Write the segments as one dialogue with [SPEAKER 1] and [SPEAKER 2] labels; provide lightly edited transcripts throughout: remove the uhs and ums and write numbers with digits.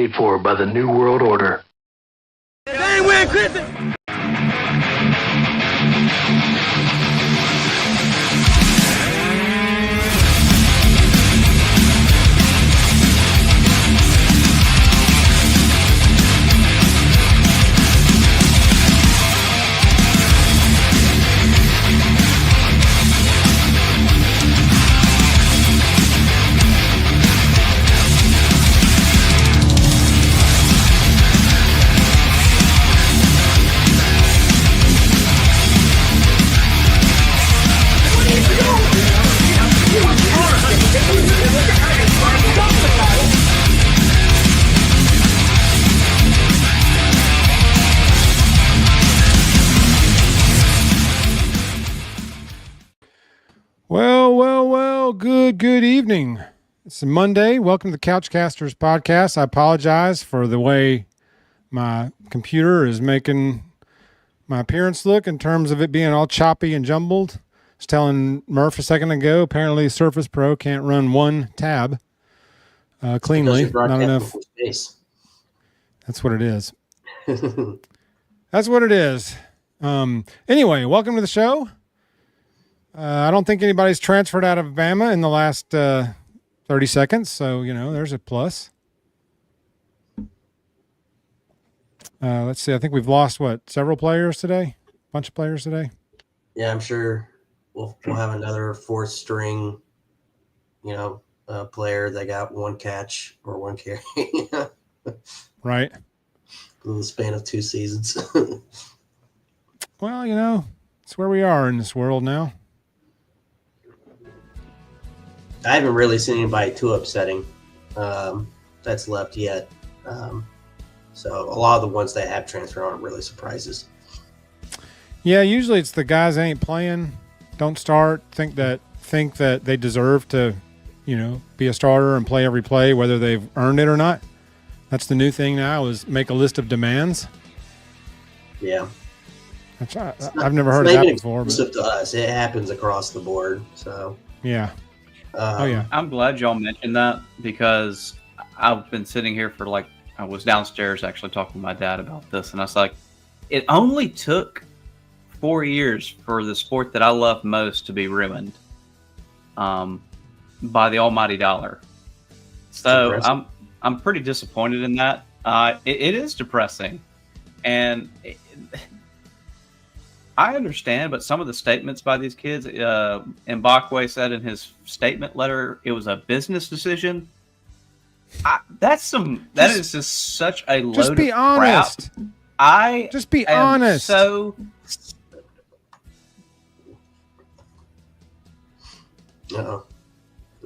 [SPEAKER 1] paid for by the New World Order.
[SPEAKER 2] They ain't wearing Christmas.
[SPEAKER 3] Well, good evening. It's Monday. Welcome to the Couchcasters podcast. I apologize for the way my computer is making my appearance look in terms of it being all choppy and jumbled. I was telling Murph a second ago, apparently Surface Pro can't run one tab cleanly. Not enough space. That's what it is. That's what it is. Anyway, welcome to the show. I don't think anybody's transferred out of Bama in the last 30 seconds, so, there's a plus. Let's see. I think we've lost, several players today? A bunch of players today?
[SPEAKER 4] Yeah, I'm sure we'll have another fourth string, player that got one catch or one carry.
[SPEAKER 3] Right.
[SPEAKER 4] In the span of 2 seasons.
[SPEAKER 3] Well, it's where we are in this world now.
[SPEAKER 4] I haven't really seen anybody too upsetting that's left yet. So a lot of the ones that have transferred aren't really surprises.
[SPEAKER 3] Yeah, usually it's the guys that ain't playing, don't start, think that they deserve to, be a starter and play every play, whether they've earned it or not. That's the new thing now, is make a list of demands.
[SPEAKER 4] Yeah.
[SPEAKER 3] I've never heard of that before.
[SPEAKER 4] But to us, it happens across the board. So
[SPEAKER 3] yeah.
[SPEAKER 5] Yeah. I'm glad y'all mentioned that, because I've been sitting here I was downstairs actually talking to my dad about this, and I was like, it only took 4 years for the sport that I love most to be ruined by the almighty dollar. So I'm pretty disappointed in that. It is depressing, and I understand, but some of the statements by these kids, Mbakwe said in his statement letter, it was a business decision. That is just such a load of crap.
[SPEAKER 3] Just be honest. Just be honest.
[SPEAKER 5] So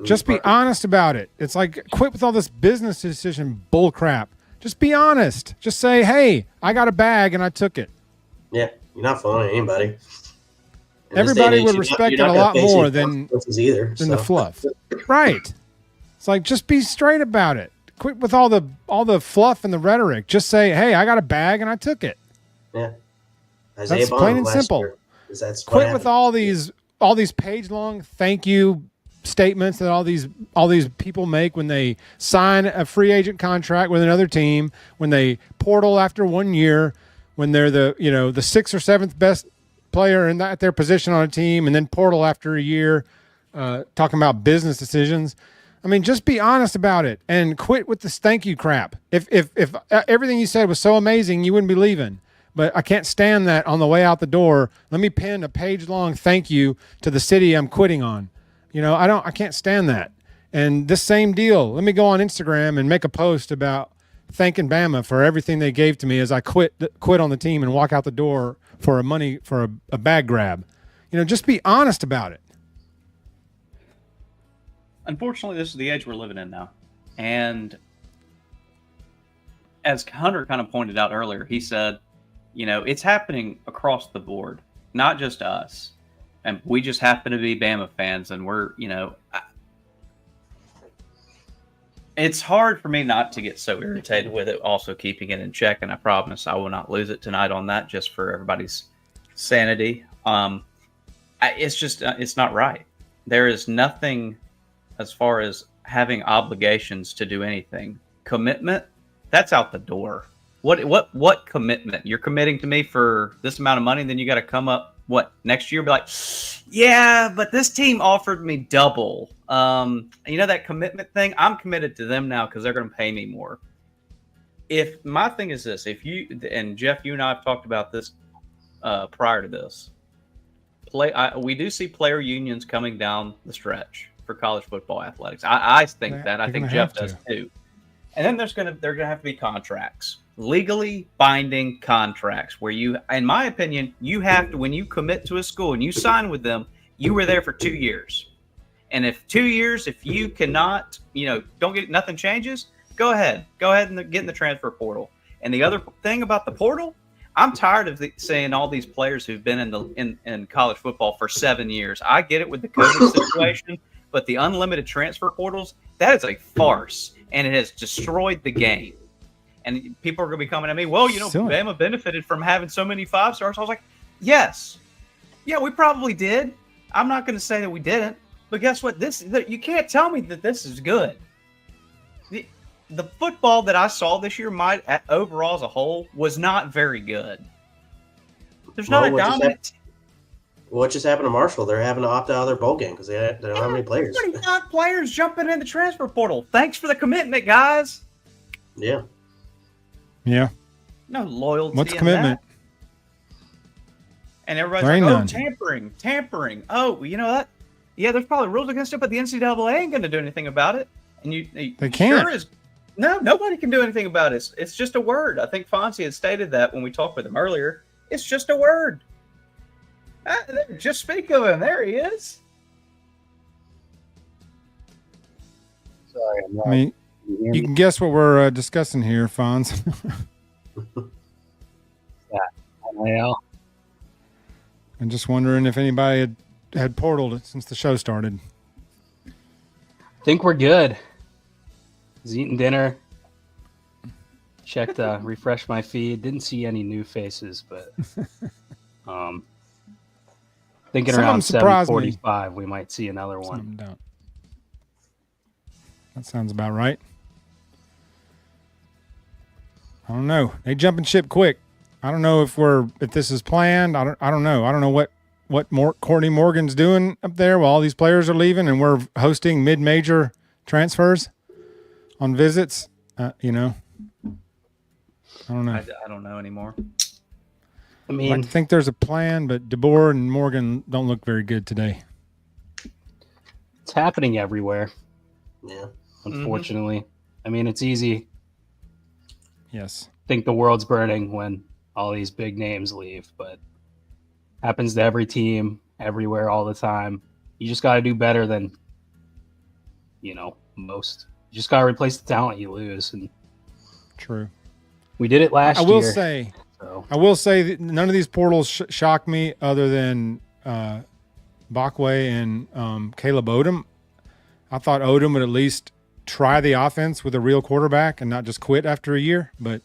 [SPEAKER 3] just be honest about it. It's like, quit with all this business decision bull crap. Just be honest. Just say, hey, I got a bag and I took it.
[SPEAKER 4] Yeah. You're not fooling anybody.
[SPEAKER 3] Everybody would respect it a lot more than the fluff. Right. It's like, just be straight about it. Quit with all the fluff and the rhetoric. Just say, hey, I got a bag and I took it.
[SPEAKER 4] Yeah.
[SPEAKER 3] That's plain and simple. Quit with all these page-long thank you statements that all these people make when they sign a free agent contract with another team, when they portal after 1 year, when they're the 6th or 7th best player at their position on a team, and then portal after a year, talking about business decisions. I mean, just be honest about it and quit with this thank you crap. If everything you said was so amazing, you wouldn't be leaving. But I can't stand that on the way out the door. Let me pin a page-long thank you to the city I'm quitting on. I can't stand that. And this same deal, let me go on Instagram and make a post about thanking Bama for everything they gave to me as I quit on the team and walk out the door for a bag grab. Just be honest about it.
[SPEAKER 5] Unfortunately, this is the age we're living in now. And as Hunter kind of pointed out earlier, he said, it's happening across the board, not just us. And we just happen to be Bama fans, and we're, it's hard for me not to get so irritated with it, also keeping it in check, and I promise I will not lose it tonight on that, just for everybody's sanity. It's not right. There is nothing as far as having obligations to do anything. Commitment that's out the door. What commitment? You're committing to me for this amount of money, then you got to come up next year? Be like, yeah, but this team offered me double. That commitment thing. I'm committed to them now because they're going to pay me more. If my thing is this, if you and Jeff, you and I have talked about this prior to this, we do see player unions coming down the stretch for college football athletics. I think that. I think Jeff does too. And then they're gonna have to be contracts, legally binding contracts, where you, in my opinion, you have to, when you commit to a school and you sign with them, you were there for 2 years. And if 2 years, if you cannot, nothing changes, go ahead and get in the transfer portal. And the other thing about the portal, I'm tired of seeing all these players who've been in college football for 7 years. I get it with the COVID situation, but the unlimited transfer portals, that is a farce, and it has destroyed the game. And people are going to be coming at me, well, Bama benefited from having so many 5-stars. I was like, yes. Yeah, we probably did. I'm not going to say that we didn't, but guess what? You can't tell me that this is good. The football that I saw this year, overall as a whole, was not very good. There's not a dominant.
[SPEAKER 4] What just happened to Marshall? They're having to opt out of their bowl game because they don't have any players.
[SPEAKER 5] 25 players jumping in the transfer portal. Thanks for the commitment, guys.
[SPEAKER 4] Yeah.
[SPEAKER 3] Yeah.
[SPEAKER 5] No loyalty.
[SPEAKER 3] What's commitment?
[SPEAKER 5] That. And everybody's like, tampering. Oh, you know what? Yeah, there's probably rules against it, but the NCAA ain't going to do anything about it. And
[SPEAKER 3] they can't.
[SPEAKER 5] Sure no, nobody can do anything about it. It's just a word. I think Fonzie had stated that when we talked with him earlier. It's just a word. Just speak of him. There he is.
[SPEAKER 6] Sorry,
[SPEAKER 3] I mean, you can guess what we're discussing here, Fonz.
[SPEAKER 6] NIL.
[SPEAKER 3] I'm just wondering if anybody had portaled since the show started.
[SPEAKER 6] Think we're good. Was eating dinner. Checked, refreshed my feed. Didn't see any new faces, but thinking around 7:45 we might see another one.
[SPEAKER 3] That sounds about right. I don't know. They jumping ship quick. I don't know if this is planned. I don't know. I don't know what Courtney Morgan's doing up there while all these players are leaving and we're hosting mid-major transfers on visits. I don't know.
[SPEAKER 5] I don't know anymore.
[SPEAKER 6] I mean,
[SPEAKER 3] I think there's a plan, but DeBoer and Morgan don't look very good today.
[SPEAKER 6] It's happening everywhere.
[SPEAKER 4] Yeah.
[SPEAKER 6] Unfortunately. Mm-hmm. I mean, it's easy.
[SPEAKER 3] Yes.
[SPEAKER 6] Think the world's burning when all these big names leave, but happens to every team, everywhere, all the time. You just got to do better than, most. You just got to replace the talent you lose. And
[SPEAKER 3] true.
[SPEAKER 6] We did it last year.
[SPEAKER 3] I will say that none of these portals shock me other than Waaaay and Caleb Odom. I thought Odom would at least try the offense with a real quarterback and not just quit after a year. But,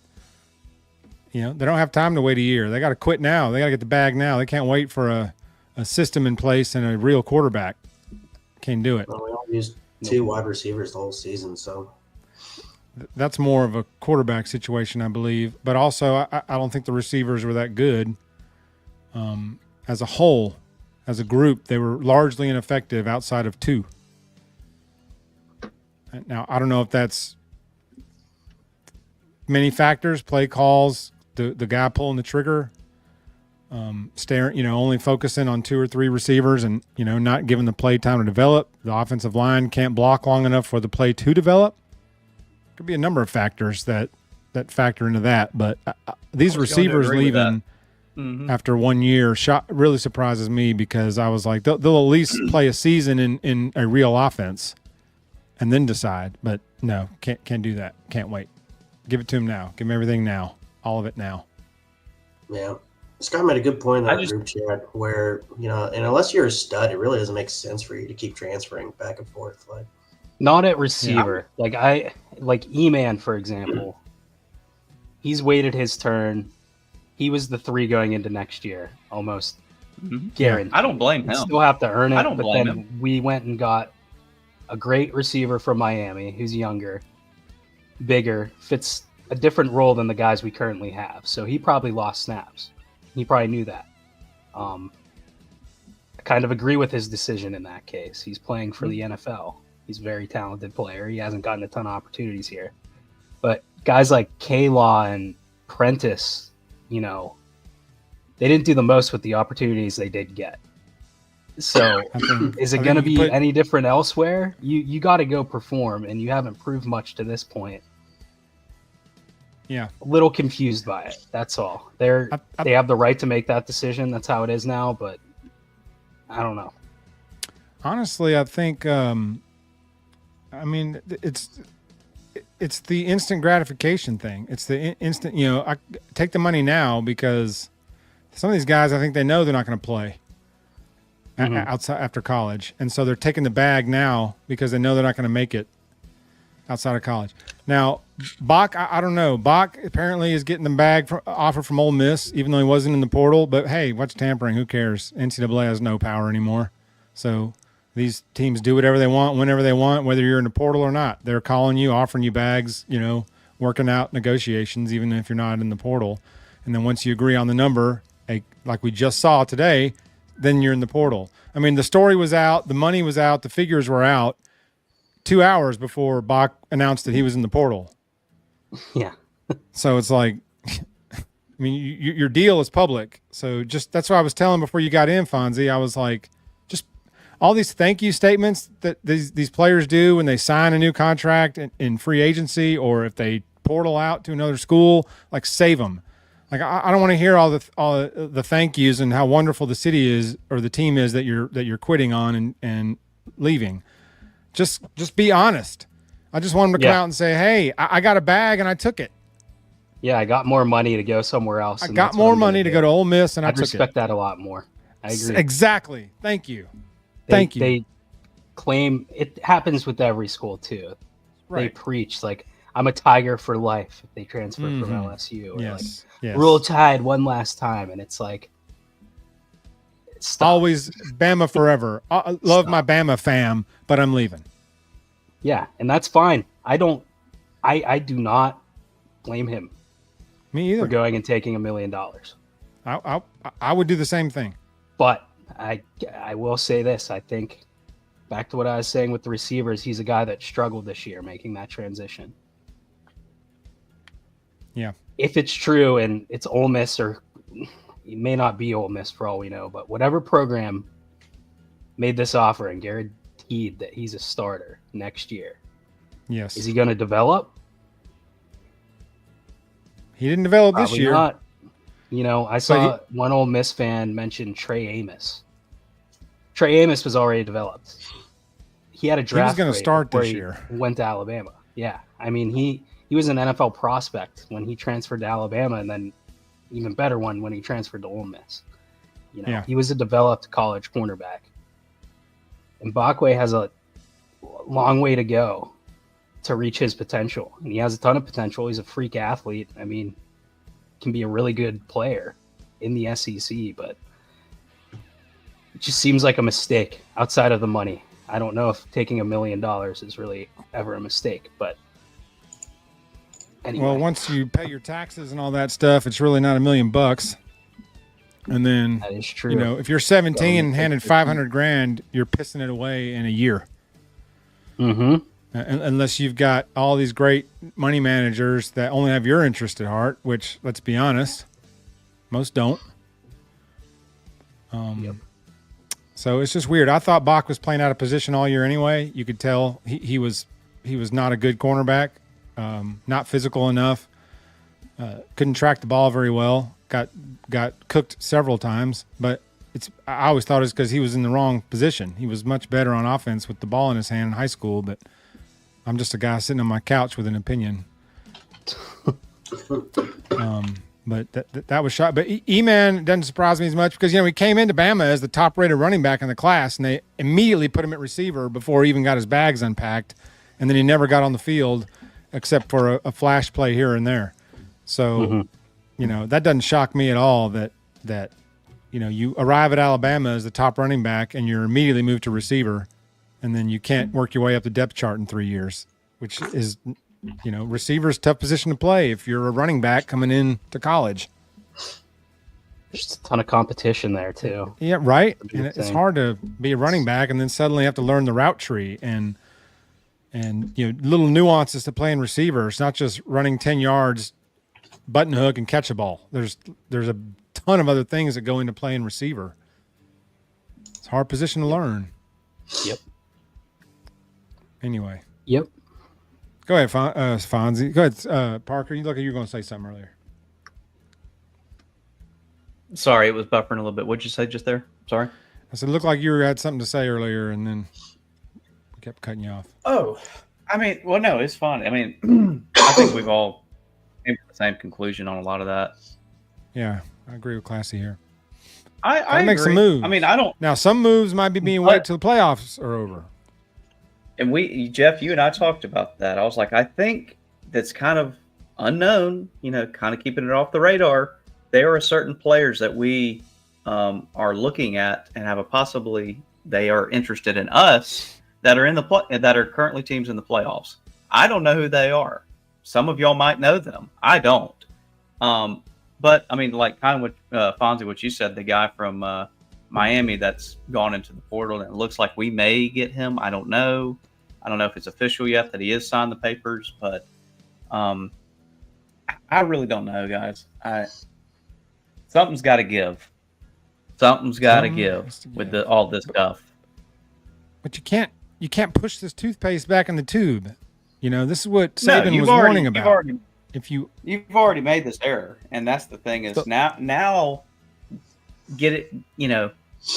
[SPEAKER 3] they don't have time to wait a year. They got to quit now. They got to get the bag now. They can't wait for a system in place and a real quarterback. Can't do it.
[SPEAKER 4] Well, we only used 2 wide receivers the whole season, so.
[SPEAKER 3] That's more of a quarterback situation, I believe. But also, I don't think the receivers were that good. As a whole, as a group, they were largely ineffective outside of 2. Now, I don't know if that's many factors, play calls, the guy pulling the trigger, only focusing on 2 or 3 receivers and, not giving the play time to develop. The offensive line can't block long enough for the play to develop. Could be a number of factors that factor into that. But these receivers leaving after 1 year really surprises me because I was like, they'll at least play a season in a real offense and then decide. But no, can't do that. Can't wait. Give it to him now. Give him everything now. All of it now.
[SPEAKER 4] Yeah. Scott made a good point in that group chat where, and unless you're a stud, it really doesn't make sense for you to keep transferring back and forth. Like,
[SPEAKER 6] not at receiver. Yeah. Like E-Man, for example. He's waited his turn. He was the 3 going into next year, almost guaranteed.
[SPEAKER 5] I don't blame him.
[SPEAKER 6] Still have to earn it.
[SPEAKER 5] I don't blame him.
[SPEAKER 6] We went and got a great receiver from Miami who's younger, bigger, fits a different role than the guys we currently have. So he probably lost snaps. He probably knew that. I kind of agree with his decision in that case. He's playing for the NFL. He's a very talented player. He hasn't gotten a ton of opportunities here. But guys like K-Law and Prentice, they didn't do the most with the opportunities they did get. So is it going to be any different elsewhere? You got to go perform, and you haven't proved much to this point.
[SPEAKER 3] Yeah.
[SPEAKER 6] A little confused by it. That's all. They have the right to make that decision. That's how it is now, but I don't know.
[SPEAKER 3] Honestly, I think it's the instant gratification thing. It's the instant, I take the money now because some of these guys, I think they know they're not going to play outside after college. And so they're taking the bag now because they know they're not going to make it outside of college. Now, Bach, I don't know. Bach apparently is getting the bag offer from Ole Miss, even though he wasn't in the portal. But hey, what's tampering? Who cares? NCAA has no power anymore. So these teams do whatever they want, whenever they want, whether you're in the portal or not. They're calling you, offering you bags, working out negotiations, even if you're not in the portal. And then once you agree on the number, like we just saw today, then you're in the portal. I mean, the story was out, the money was out, the figures were out 2 hours before Bach announced that he was in the portal.
[SPEAKER 6] Yeah.
[SPEAKER 3] So it's like, your deal is public. So that's what I was telling before you got in, Fonzie. I was like, all these thank you statements that these players do when they sign a new contract in free agency, or if they portal out to another school, like save them. Like I don't want to hear all the thank yous and how wonderful the city is or the team is that you're quitting on and leaving. Just be honest. I just want them to come out and say, hey, I got a bag and I took it.
[SPEAKER 6] Yeah, I got more money to go somewhere else.
[SPEAKER 3] I got more money to go to Ole Miss and I took it.
[SPEAKER 6] I respect that a lot more. I agree.
[SPEAKER 3] Exactly. Thank you. Thank you.
[SPEAKER 6] They claim it happens with every school too. Right. They preach like I'm a Tiger for life if they transfer from LSU. Or
[SPEAKER 3] yes.
[SPEAKER 6] Roll Tide one last time, and it's like stop.
[SPEAKER 3] Always Bama forever. I love my Bama fam, but I'm leaving.
[SPEAKER 6] Yeah, and that's fine. I do not blame him.
[SPEAKER 3] Me either.
[SPEAKER 6] For going and taking $1 million.
[SPEAKER 3] I would do the same thing.
[SPEAKER 6] But I will say this. I think back to what I was saying with the receivers, he's a guy that struggled this year making that transition.
[SPEAKER 3] Yeah.
[SPEAKER 6] If it's true and it's Ole Miss, or it may not be Ole Miss for all we know, but whatever program made this offer and guaranteed that he's a starter next year.
[SPEAKER 3] Yes.
[SPEAKER 6] Is he going to develop?
[SPEAKER 3] He didn't develop
[SPEAKER 6] Probably
[SPEAKER 3] this year.
[SPEAKER 6] Not. I saw one Ole Miss fan mention Trey Amos. Trey Amos was already developed. He had a draft.
[SPEAKER 3] He was going to start this year.
[SPEAKER 6] Went to Alabama. Yeah. I mean, he was an NFL prospect when he transferred to Alabama, and then even better one when he transferred to Ole Miss. He was a developed college cornerback. And Waaaay has a long way to go to reach his potential. And he has a ton of potential. He's a freak athlete. I mean, can be a really good player in the SEC, but it just seems like a mistake outside of the money. I don't know if taking $1 million is really ever a mistake, but anyway.
[SPEAKER 3] Well, once you pay your taxes and all that stuff, it's really not $1 million. And then
[SPEAKER 6] that is true.
[SPEAKER 3] If you're 17 and handed $500,000, you're pissing it away in a year.
[SPEAKER 6] Mm-hmm.
[SPEAKER 3] Unless you've got all these great money managers that only have your interest at heart, which, let's be honest, most don't. So it's just weird. I thought Bach was playing out of position all year anyway. You could tell he was not a good cornerback, not physical enough, couldn't track the ball very well, got cooked several times. But I always thought it's because he was in the wrong position. He was much better on offense with the ball in his hand in high school, but I'm just a guy sitting on my couch with an opinion. But that was shot. But E-Man doesn't surprise me as much because, he came into Bama as the top-rated running back in the class, and they immediately put him at receiver before he even got his bags unpacked, and then he never got on the field except for a flash play here and there. So, that doesn't shock me at all that you arrive at Alabama as the top running back and you're immediately moved to receiver, and then you can't work your way up the depth chart in 3 years, which is Receiver's a tough position to play if you're a running back coming in to college.
[SPEAKER 6] There's a ton of competition there too.
[SPEAKER 3] Yeah, right. And it's hard to be a running back and then suddenly have to learn the route tree and little nuances to playing receiver. It's not just running 10 yards, button hook, and catch a ball. There's a ton of other things that go into playing receiver. It's a hard position to learn.
[SPEAKER 6] Yep.
[SPEAKER 3] Anyway.
[SPEAKER 6] Yep.
[SPEAKER 3] Go ahead, Fonzie. Go ahead, Parker. You look like you were going to say something earlier.
[SPEAKER 5] Sorry, it was buffering a little bit. What'd you say just there? Sorry.
[SPEAKER 3] I said, it looked like you had something to say earlier, and then we kept cutting you off.
[SPEAKER 5] Oh, no, it's fun. I think we've all came to the same conclusion on a lot of that.
[SPEAKER 3] Yeah, I agree with Classy here.
[SPEAKER 5] I
[SPEAKER 3] make
[SPEAKER 5] agree.
[SPEAKER 3] some moves.
[SPEAKER 5] I don't.
[SPEAKER 3] Now, some moves might be being waited till the playoffs are over.
[SPEAKER 5] And Jeff, you and I talked about that. I was like, I think that's kind of unknown, kind of keeping it off the radar. There are certain players that we are looking at and have they are interested in us that are that are currently teams in the playoffs. I don't know who they are. Some of y'all might know them. I don't. But like kind of what Fonzie, what you said, the guy from Miami that's gone into the portal, and it looks like we may get him. I don't know. I don't know if it's official yet that he has signed the papers, but I really don't know, guys. Something's got to give. Something's got to give with all this stuff.
[SPEAKER 3] But you can't push this toothpaste back in the tube. This is what Saban was warning about.
[SPEAKER 5] You've already made this error, and that's the thing is now get it.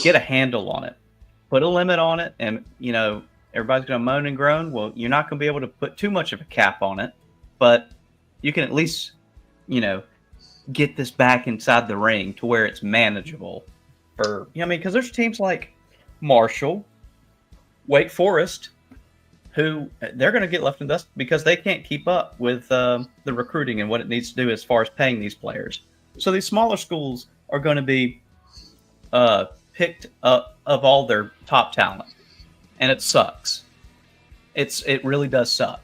[SPEAKER 5] Get a handle on it. Put a limit on it, and everybody's going to moan and groan. Well, you're not going to be able to put too much of a cap on it, but you can at least get this back inside the ring to where it's manageable for, because there's teams like Marshall, Wake Forest, who they're going to get left in dust because they can't keep up with the recruiting and what it needs to do as far as paying these players. So these smaller schools are going to be picked up of all their top talent, and it sucks. It really does suck.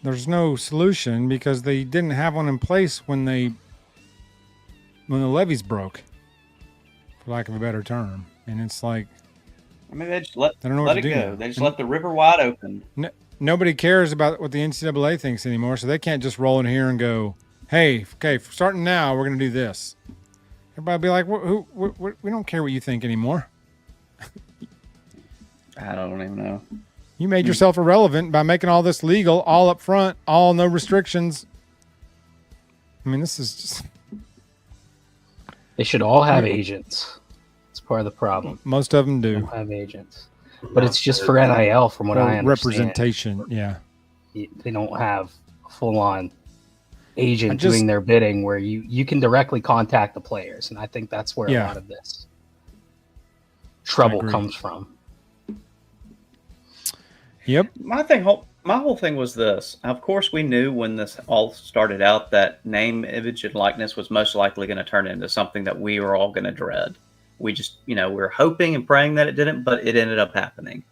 [SPEAKER 3] There's no solution because they didn't have one in place when the levees broke, for lack of a better term. And it's like,
[SPEAKER 5] they just let it go. They just let the river wide open.
[SPEAKER 3] Nobody cares about what the NCAA thinks anymore, so they can't just roll in here and go, "Hey, okay, starting now, we're going to do this." Everybody be like, "We don't care what you think anymore."
[SPEAKER 5] I don't even know.
[SPEAKER 3] You made yourself irrelevant by making all this legal, all up front, all no restrictions. This is just...
[SPEAKER 6] They should all have agents. It's part of the problem.
[SPEAKER 3] Most of them do.
[SPEAKER 6] They don't have agents. But it's just for NIL from what I understand.
[SPEAKER 3] Representation, yeah.
[SPEAKER 6] They don't have a full-on agent doing their bidding where you can directly contact the players. And I think that's where a lot of this trouble comes from.
[SPEAKER 3] Yep.
[SPEAKER 5] My whole thing was this. Of course, we knew when this all started out that name, image, and likeness was most likely going to turn into something that we were all going to dread. We just, we were hoping and praying that it didn't, but it ended up happening.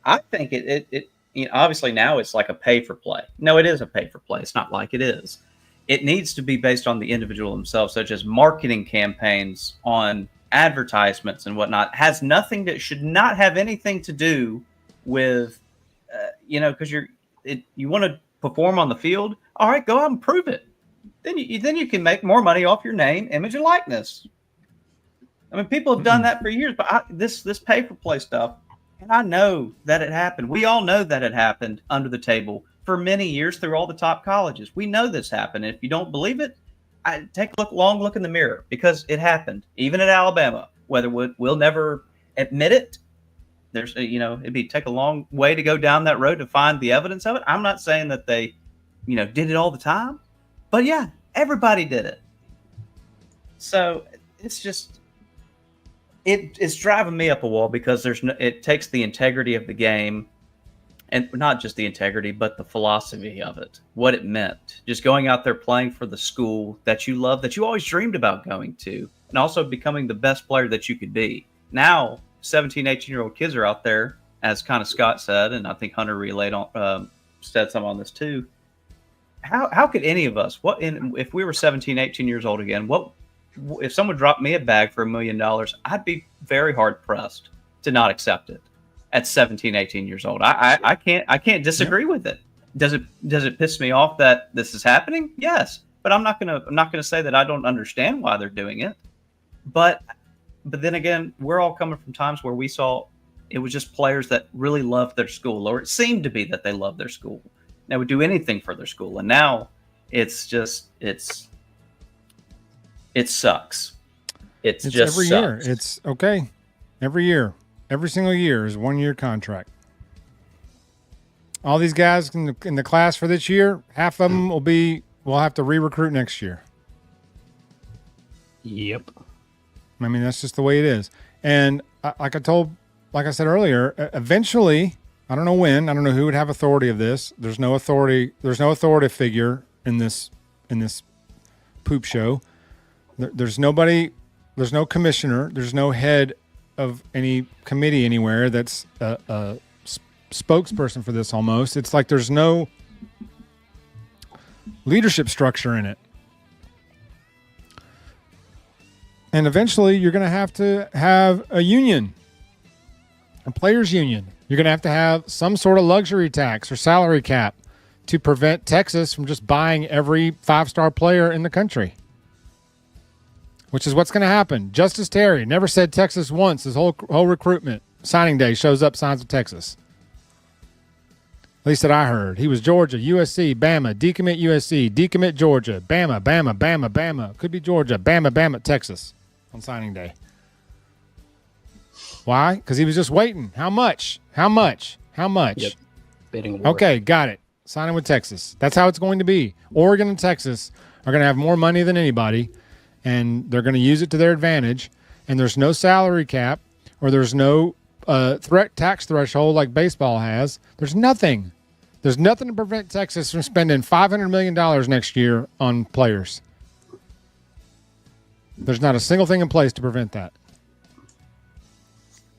[SPEAKER 5] I think it obviously now it's like a pay for play. No, it is a pay for play. It's not like it is. It needs to be based on the individual themselves, such as marketing campaigns on advertisements and whatnot. Has nothing that should not have anything to do with, because you want to perform on the field. All right, go out and prove it. Then you can make more money off your name, image, and likeness. People have done that for years, but this pay for play stuff, and I know that it happened. We all know that it happened under the table for many years through all the top colleges. We know this happened. And if you don't believe it, take a long look in the mirror because it happened, even at Alabama. Whether we'll never admit it, there's it'd take a long way to go down that road to find the evidence of it. I'm not saying that they, did it all the time, but yeah, everybody did it. So it's just. It's driving me up a wall because it takes the integrity of the game, and not just the integrity, but the philosophy of it, what it meant. Just going out there playing for the school that you love, that you always dreamed about going to, and also becoming the best player that you could be. Now, 17, 18-year-old kids are out there as kind of Scott said, and I think Hunter relayed on said some on this too. How could any of us, if we were 17, 18 years old again, if someone dropped me a bag for $1 million, I'd be very hard pressed to not accept it at 17, 18 years old. I can't disagree with it. Does it piss me off that this is happening? Yes, but I'm not gonna say that I don't understand why they're doing it. But then again, we're all coming from times where we saw it was just players that really loved their school, or it seemed to be that they loved their school. They would do anything for their school, and now it sucks. It's just
[SPEAKER 3] every
[SPEAKER 5] sucks.
[SPEAKER 3] year. It's okay. Every year, every single year is 1 year contract. All these guys in the class for this year, half of them we'll have to re-recruit next year.
[SPEAKER 6] Yep.
[SPEAKER 3] I mean, that's just the way it is. And like I said earlier, eventually, I don't know when, I don't know who would have authority of this. There's no authority figure in this poop show. There's nobody, there's no commissioner, there's no head of any committee anywhere that's a spokesperson for this almost. It's like there's no leadership structure in it. And eventually you're going to have a union, a players union. You're going to have some sort of luxury tax or salary cap to prevent Texas from just buying every 5-star player in the country, which is what's going to happen. Justice Terry never said Texas once. His whole recruitment signing day shows up, signs with Texas. At least that I heard. He was Georgia, USC, Bama, decommit USC, decommit Georgia, Bama, Bama, Bama, Bama. Could be Georgia, Bama, Bama, Texas on signing day. Why? Because he was just waiting. How much? Yep.
[SPEAKER 6] Bidding war.
[SPEAKER 3] Okay, got it. Signing with Texas. That's how it's going to be. Oregon and Texas are going to have more money than anybody, and they're going to use it to their advantage. And there's no salary cap, or there's no tax threshold like baseball has. There's nothing. There's nothing to prevent Texas from spending $500 million next year on players. There's not a single thing in place to prevent that.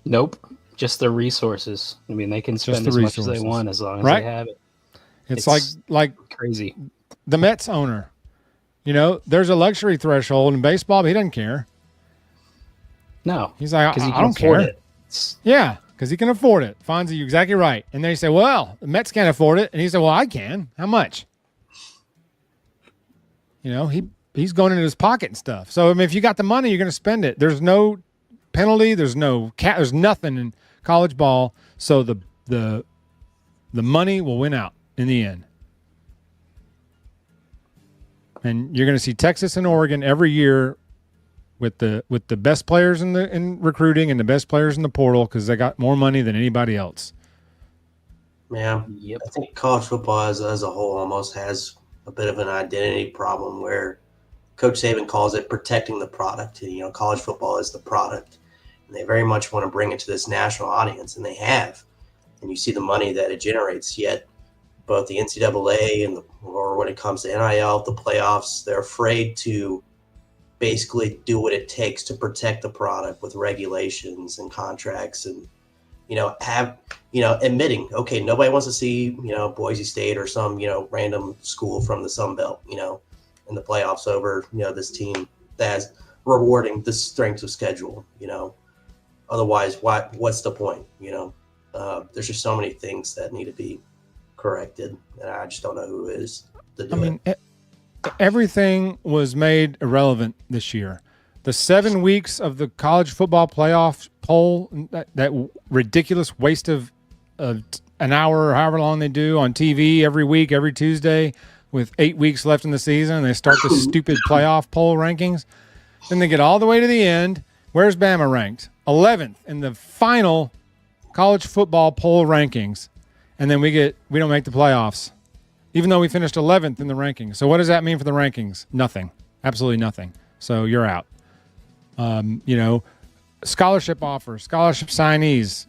[SPEAKER 6] Nope. Just the resources. I mean, they can spend as much as they want as long as they have it.
[SPEAKER 3] It's like
[SPEAKER 6] crazy.
[SPEAKER 3] The Mets owner. You know, there's a luxury threshold in baseball, but he doesn't care.
[SPEAKER 6] No.
[SPEAKER 3] He's like, I don't
[SPEAKER 6] afford
[SPEAKER 3] care.
[SPEAKER 6] It.
[SPEAKER 3] Yeah, because he can afford it. Fonzie, you're exactly right. And then he said, well, the Mets can't afford it. And he said, well, I can. How much? You know, he's going into his pocket and stuff. So, I mean, if you got the money, you're going to spend it. There's no penalty. There's there's nothing in college ball. So the money will win out in the end. And you're going to see Texas and Oregon every year with the best players in recruiting and the best players in the portal because they got more money than anybody else.
[SPEAKER 4] Yeah, yep. I think college football as a whole almost has a bit of an identity problem where Coach Saban calls it protecting the product. You know, college football is the product, and they very much want to bring it to this national audience, and they have. And you see the money that it generates. Yet, both the NCAA or when it comes to NIL, the playoffs, they're afraid to basically do what it takes to protect the product with regulations and contracts and, admitting, okay, nobody wants to see, Boise State or some, random school from the Sun Belt, in the playoffs over, this team that's rewarding the strength of schedule, otherwise what's the point? There's just so many things that need to be corrected and I just don't know who is to do it.
[SPEAKER 3] Everything was made irrelevant this year. The 7 weeks of the college football playoff poll, that ridiculous waste of an hour or however long they do on TV every week, every Tuesday, with 8 weeks left in the season, and they start the stupid playoff poll rankings. Then they get all the way to the end. Where's Bama ranked? 11th in the final college football poll rankings. And then we don't make the playoffs, even though we finished 11th in the rankings. So what does that mean for the rankings? Nothing. Absolutely nothing. So you're out. Scholarship offers, scholarship signees,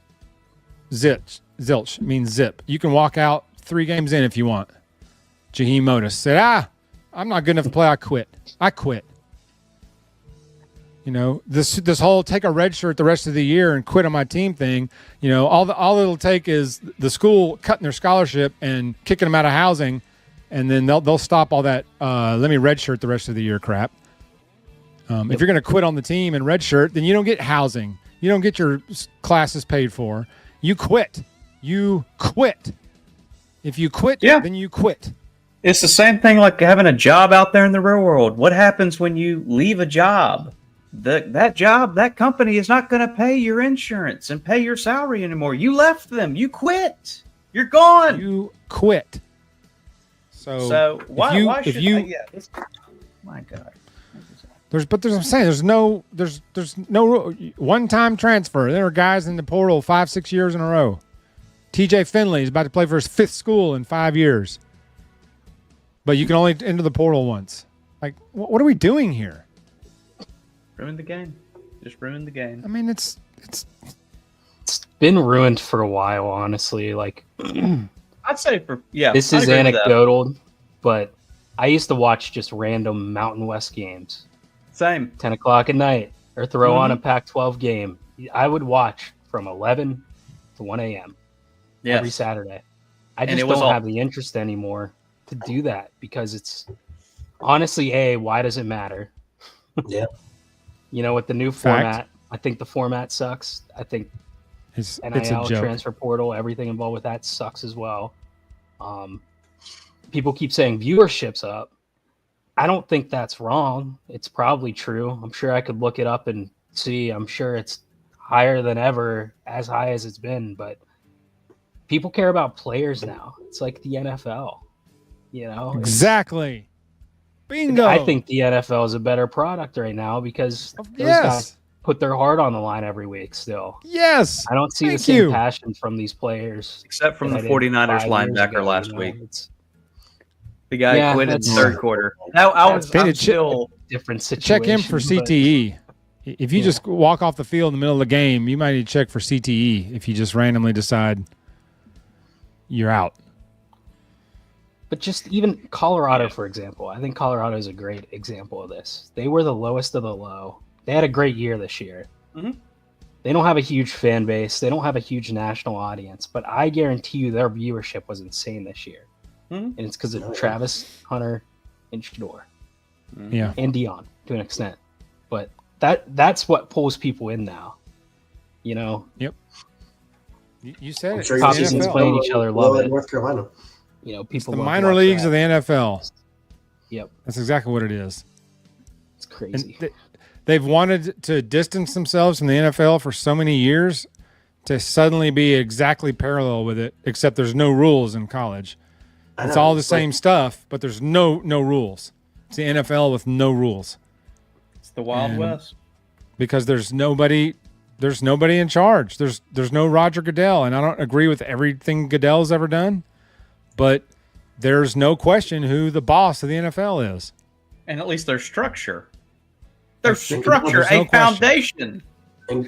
[SPEAKER 3] zilch means zip. You can walk out 3 games in if you want. Jaheim Motis said, I'm not good enough to play. I quit. You know, this whole take a red shirt the rest of the year and quit on my team thing. You know, all it'll take is the school cutting their scholarship and kicking them out of housing, and then they'll stop all that. Let me red shirt the rest of the year crap. If you're going to quit on the team and red shirt, then you don't get housing. You don't get your classes paid for. You quit. You quit. If you quit, then you quit.
[SPEAKER 5] It's the same thing like having a job out there in the real world. What happens when you leave a job? That job, that company is not going to pay your insurance and pay your salary anymore. You left them. You quit. You're gone.
[SPEAKER 3] You quit. So
[SPEAKER 5] why should my God.
[SPEAKER 3] I'm saying there's no one-time transfer. There are guys in the portal 5-6 years in a row. TJ Finley is about to play for his 5th school in 5 years. But you can only enter the portal once. Like, what are we doing here?
[SPEAKER 5] Ruin the game. Just ruin the game.
[SPEAKER 3] I mean, it's
[SPEAKER 6] been ruined for a while, honestly. Like,
[SPEAKER 5] I'd say
[SPEAKER 6] this is anecdotal, but I used to watch just random Mountain West games.
[SPEAKER 5] Same.
[SPEAKER 6] 10 o'clock at night, or throw on a Pac-12 game. I would watch from 11 to 1 a.m. every Saturday. I just don't have the interest anymore to do that because it's honestly, why does it matter?
[SPEAKER 4] Yeah.
[SPEAKER 6] You know, with the new format, I think the format sucks. I think
[SPEAKER 3] it's
[SPEAKER 6] NIL,
[SPEAKER 3] a joke.
[SPEAKER 6] transfer portal, everything involved with that sucks as well. People keep saying viewership's up. I don't think that's wrong. It's probably true. I'm sure I could look it up and see. I'm sure it's higher than ever, as high as it's been. But people care about players now. It's like the NFL. You know?
[SPEAKER 3] Exactly. Bingo.
[SPEAKER 6] I think the NFL is a better product right now because those guys put their heart on the line every week still.
[SPEAKER 3] Yes.
[SPEAKER 6] I don't see the same passion from these players.
[SPEAKER 5] Except from the 49ers linebacker last week. The guy quit in the third quarter. I'm still
[SPEAKER 6] different situation.
[SPEAKER 3] Check him for CTE. If you just walk off the field in the middle of the game, you might need to check for CTE if you just randomly decide you're out.
[SPEAKER 6] But just even Colorado, for example, I think Colorado is a great example of this. They were the lowest of the low. They had a great year this year.
[SPEAKER 5] Mm-hmm.
[SPEAKER 6] They don't have a huge fan base. They don't have a huge national audience, but I guarantee you their viewership was insane this year. Mm-hmm. And it's because of Travis, Hunter, and Shador.
[SPEAKER 3] Yeah.
[SPEAKER 6] And Dion to an extent. But that's what pulls people in now. You know?
[SPEAKER 3] Yep. You said it.
[SPEAKER 4] Sure
[SPEAKER 6] top teams playing each other, love it.
[SPEAKER 4] North Carolina.
[SPEAKER 6] You know, people
[SPEAKER 3] it's the minor leagues of the NFL.
[SPEAKER 6] Yep.
[SPEAKER 3] That's exactly what it is.
[SPEAKER 6] It's crazy.
[SPEAKER 3] They've wanted to distance themselves from the NFL for so many years to suddenly be exactly parallel with it, except there's no rules in college. It's all the same stuff, but there's no rules. It's the NFL with no rules.
[SPEAKER 5] It's the Wild West.
[SPEAKER 3] Because there's nobody in charge. There's no Roger Goodell, and I don't agree with everything Goodell's ever done, but there's no question who the boss of the NFL is.
[SPEAKER 5] And at least there's structure. There's structure, a foundation.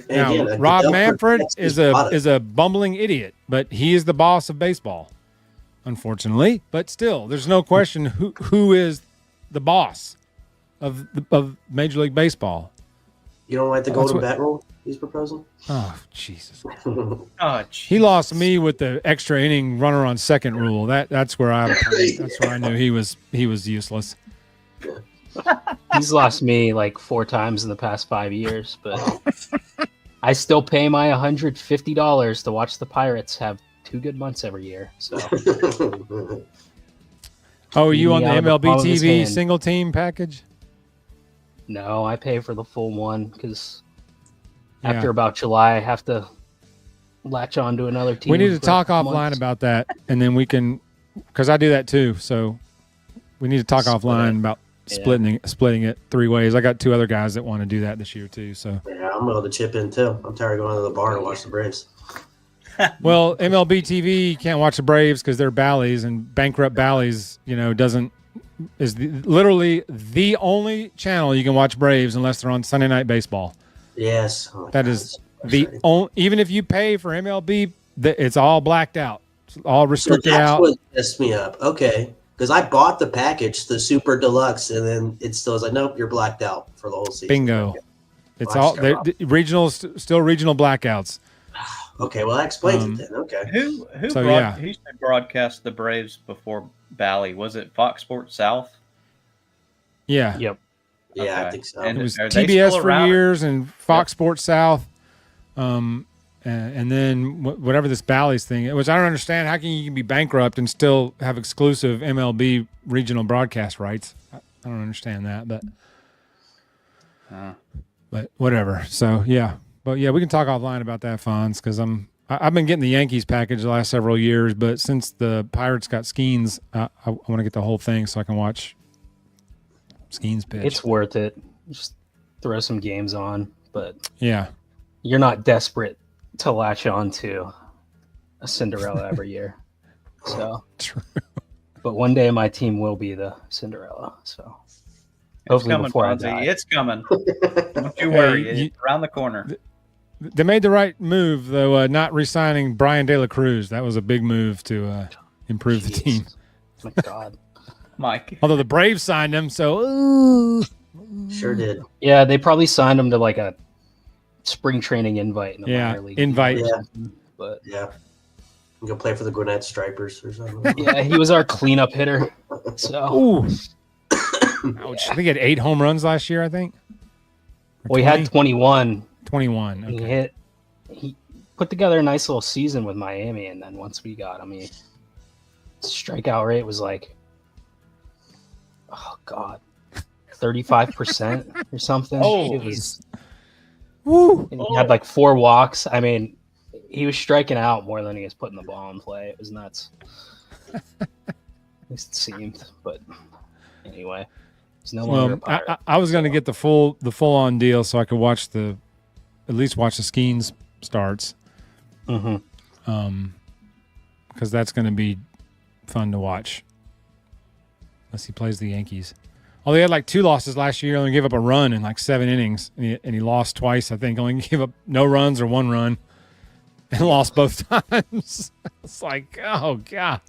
[SPEAKER 3] Now, Rob Manfred is a bumbling idiot, but he is the boss of baseball, unfortunately. But still, there's no question who is the boss of Major League Baseball.
[SPEAKER 4] You don't like the golden bat rule he's proposing?
[SPEAKER 3] Oh, Jesus.
[SPEAKER 5] He
[SPEAKER 3] lost me with the extra inning runner on second rule. That's where I knew he was useless.
[SPEAKER 6] He's lost me like 4 times in the past 5 years, but I still pay my $150 to watch the Pirates have 2 good months every year. So.
[SPEAKER 3] Oh, you on the MLB TV single team package?
[SPEAKER 6] No, I pay for the full one because after about July, I have to latch on to another team.
[SPEAKER 3] We need to talk offline about that, and then we can, because I do that too. So we need to talk offline about splitting it 3 ways. I got 2 other guys that want to do that this year too. So
[SPEAKER 4] yeah, I'm willing to chip in too. I'm tired of going to the bar to watch the Braves.
[SPEAKER 3] Well, MLB TV can't watch the Braves because they're Bally's, and bankrupt Bally's, is literally the only channel you can watch Braves unless they're on Sunday Night Baseball.
[SPEAKER 4] Yes.
[SPEAKER 3] That is the only. Even if you pay for MLB, it's all blacked out. It's all restricted out.
[SPEAKER 4] That's what pissed me up. Okay. Because I bought the package, the Super Deluxe, and then it still was like, nope, you're blacked out for the whole season.
[SPEAKER 3] Bingo.
[SPEAKER 4] Okay.
[SPEAKER 3] It's all regional, still regional blackouts.
[SPEAKER 4] Okay, well that explains it then. Okay.
[SPEAKER 5] Who used to broadcast the Braves before Bally? Was it Fox Sports South?
[SPEAKER 3] Yeah.
[SPEAKER 6] Yep.
[SPEAKER 4] Yeah,
[SPEAKER 5] Okay.
[SPEAKER 4] I think so.
[SPEAKER 3] It was TBS for years and Fox Sports South. And then whatever this Bally's thing, which I don't understand. How can you be bankrupt and still have exclusive MLB regional broadcast rights? I don't understand that, but whatever. So yeah, but yeah, we can talk offline about that, Fonz, because I've been getting the Yankees package the last several years, but since the Pirates got Skeens, I want to get the whole thing so I can watch Skeens pitch.
[SPEAKER 6] It's worth it. Just throw some games on, but
[SPEAKER 3] yeah,
[SPEAKER 6] you're not desperate to latch on to a Cinderella every year. So
[SPEAKER 3] true.
[SPEAKER 6] But one day my team will be the Cinderella. So
[SPEAKER 5] Hopefully
[SPEAKER 6] coming, before
[SPEAKER 5] Fonzie.
[SPEAKER 6] I die.
[SPEAKER 5] It's coming. Don't you worry. It's around the corner.
[SPEAKER 3] They made the right move, though, not re-signing Brian De La Cruz. That was a big move to improve the team.
[SPEAKER 6] My God.
[SPEAKER 5] Mike.
[SPEAKER 3] Although the Braves signed him, so...
[SPEAKER 4] Sure did.
[SPEAKER 6] Yeah, they probably signed him to like a spring training invite in the minor league.
[SPEAKER 3] Invite.
[SPEAKER 4] Yeah.
[SPEAKER 6] But
[SPEAKER 4] Yeah. You go play for the Gwinnett Stripers or something.
[SPEAKER 6] yeah, he was our cleanup hitter. So
[SPEAKER 3] Ooh. Ouch. I think he had 8 home runs last year, I think. Or
[SPEAKER 6] well, he had 21.
[SPEAKER 3] 21. Okay.
[SPEAKER 6] He put together a nice little season with Miami, and then once we got him, his strikeout rate was like, oh God, 35% or something.
[SPEAKER 5] Oh,
[SPEAKER 6] it was.
[SPEAKER 3] Woo.
[SPEAKER 6] And he had like 4 walks. I mean, he was striking out more than he was putting the ball in play. It was nuts. At least it seemed. But anyway, he's no longer a Pirate.
[SPEAKER 3] I was going to get the full on deal so I could at least watch the Skeens starts.
[SPEAKER 6] Mm-hmm.
[SPEAKER 3] Because that's going to be fun to watch. Unless he plays the Yankees. Oh, they had like 2 losses last year. Only gave up a run in like 7 innings, and he lost twice. I think only gave up no runs or 1 run, and lost both times. It's like, oh God.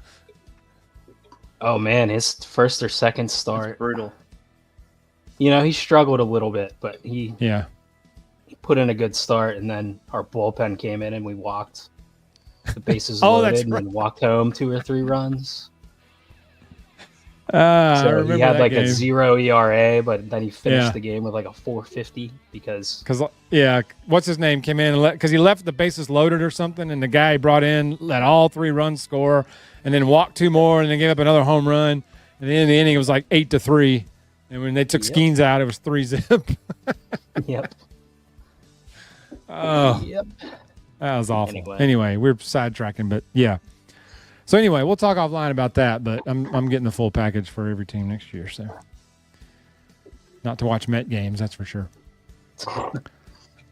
[SPEAKER 6] Oh man, his first or second start,
[SPEAKER 5] That's brutal.
[SPEAKER 6] He struggled a little bit, but he put in a good start, and then our bullpen came in and we walked the bases loaded and then walked home 2 or 3 runs.
[SPEAKER 3] I remember
[SPEAKER 6] he had like
[SPEAKER 3] game.
[SPEAKER 6] a 0 ERA, but then he finished the game with like a 4.50 because
[SPEAKER 3] what's his name came in because he left the bases loaded or something, and the guy he brought in let all 3 runs score, and then walked 2 more, and then gave up another home run, and then in the inning it was like 8-3, and when they took Skeens out, it was 3-zip.
[SPEAKER 6] Yep.
[SPEAKER 3] Oh,
[SPEAKER 6] yep.
[SPEAKER 3] That was awful. Anyway, we're sidetracking, but yeah. So anyway, we'll talk offline about that, but I'm getting the full package for every team next year, so not to watch Met games, that's for sure.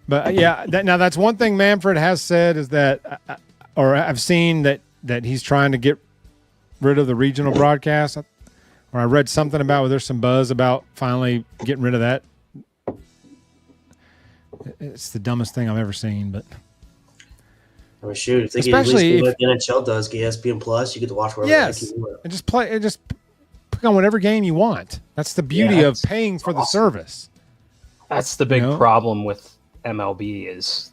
[SPEAKER 3] But yeah, now that's one thing Manfred has said is that, or I've seen that he's trying to get rid of the regional broadcast, or I read something about where there's some buzz about finally getting rid of that. It's the dumbest thing I've ever seen, but.
[SPEAKER 4] I mean, shoot, especially if the NHL does, get ESPN Plus, you get to watch wherever
[SPEAKER 3] you want. And just pick on whatever game you want. That's the beauty of paying for the service.
[SPEAKER 6] That's the big problem with MLB is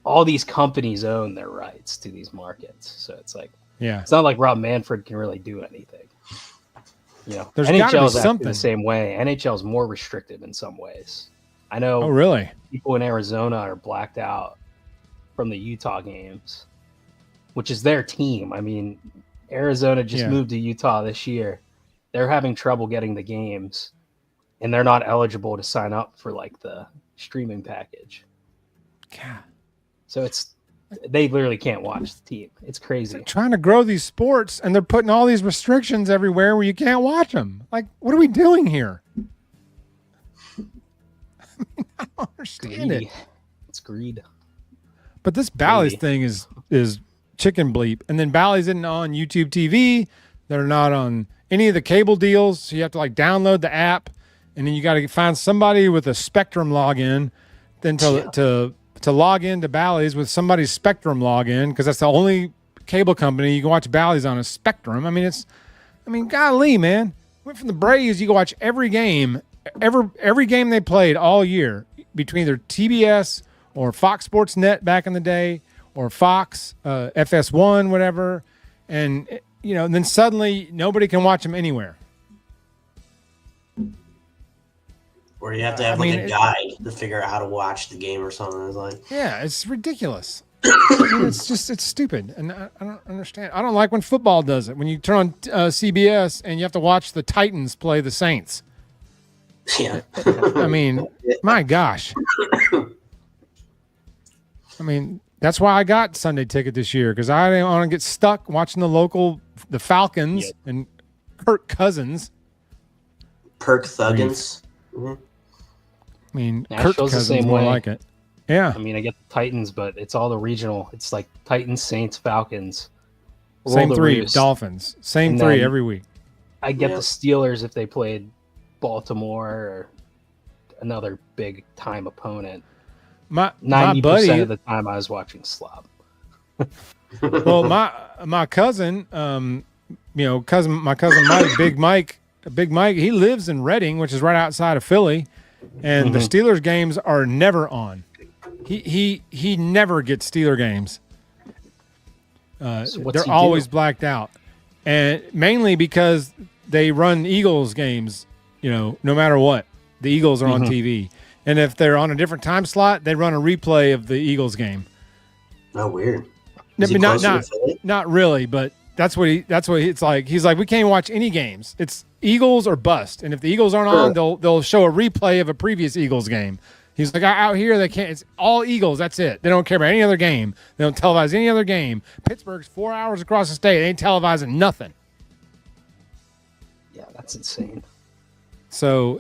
[SPEAKER 6] all these companies own their rights to these markets. So it's like, it's not like Rob Manfred can really do anything.
[SPEAKER 3] There's
[SPEAKER 6] NHL is
[SPEAKER 3] something
[SPEAKER 6] the same way. NHL is more restrictive in some ways. I know.
[SPEAKER 3] Oh, really?
[SPEAKER 6] People in Arizona are blacked out from the Utah games, which is their team. I mean, Arizona just moved to Utah this year. They're having trouble getting the games, and they're not eligible to sign up for like the streaming package.
[SPEAKER 3] God.
[SPEAKER 6] So they literally can't watch the team. It's crazy.
[SPEAKER 3] They're trying to grow these sports, and they're putting all these restrictions everywhere where you can't watch them. Like, what are we doing here? I don't understand it.
[SPEAKER 6] It's greed.
[SPEAKER 3] But this Bally's thing is chicken bleep. And then Bally's isn't on YouTube TV. They're not on any of the cable deals. So you have to like download the app, and then you got to find somebody with a Spectrum login, then to log into Bally's with somebody's Spectrum login, because that's the only cable company you can watch Bally's on is Spectrum. I mean, golly, man. Went from the Braves, you go watch every game they played all year between their TBS or Fox Sports Net back in the day or Fox, FS1, whatever. And, and then suddenly nobody can watch them anywhere.
[SPEAKER 4] Or you have to have a guide to figure out how to watch the game or something. It's like,
[SPEAKER 3] yeah, it's ridiculous. It's stupid. And I don't understand. I don't like when football does it. When you turn on CBS and you have to watch the Titans play the Saints.
[SPEAKER 4] Yeah.
[SPEAKER 3] I mean, my gosh. I mean, that's why I got Sunday ticket this year, because I didn't want to get stuck watching the Falcons and Kirk Cousins.
[SPEAKER 4] Kirk Thuggins. Mm-hmm.
[SPEAKER 3] I mean,
[SPEAKER 6] Nashville's
[SPEAKER 3] Kirk Cousins
[SPEAKER 6] the same
[SPEAKER 3] more
[SPEAKER 6] way.
[SPEAKER 3] like it. Yeah.
[SPEAKER 6] I mean, I get the Titans, but it's all the regional. It's like Titans, Saints, Falcons.
[SPEAKER 3] Same three, Dolphins. Same three every week.
[SPEAKER 6] I get the Steelers if they played Baltimore or another big time opponent. 90% of the time I was watching slop.
[SPEAKER 3] Well, my cousin, my cousin Mike, Big Mike, he lives in Reading, which is right outside of Philly, and the Steelers games are never on. He never gets Steeler games. They're always blacked out, and mainly because they run Eagles games. No matter what, the Eagles are on TV, and if they're on a different time slot, they run a replay of the Eagles game.
[SPEAKER 4] Oh, weird.
[SPEAKER 3] Not really, but that's what it's like. He's like, we can't watch any games. It's Eagles or bust, and if the Eagles aren't on, they'll show a replay of a previous Eagles game. He's like, out here they can't. It's all Eagles. That's it. They don't care about any other game. They don't televise any other game. Pittsburgh's 4 hours across the state. They ain't televising nothing.
[SPEAKER 6] Yeah, that's insane.
[SPEAKER 3] So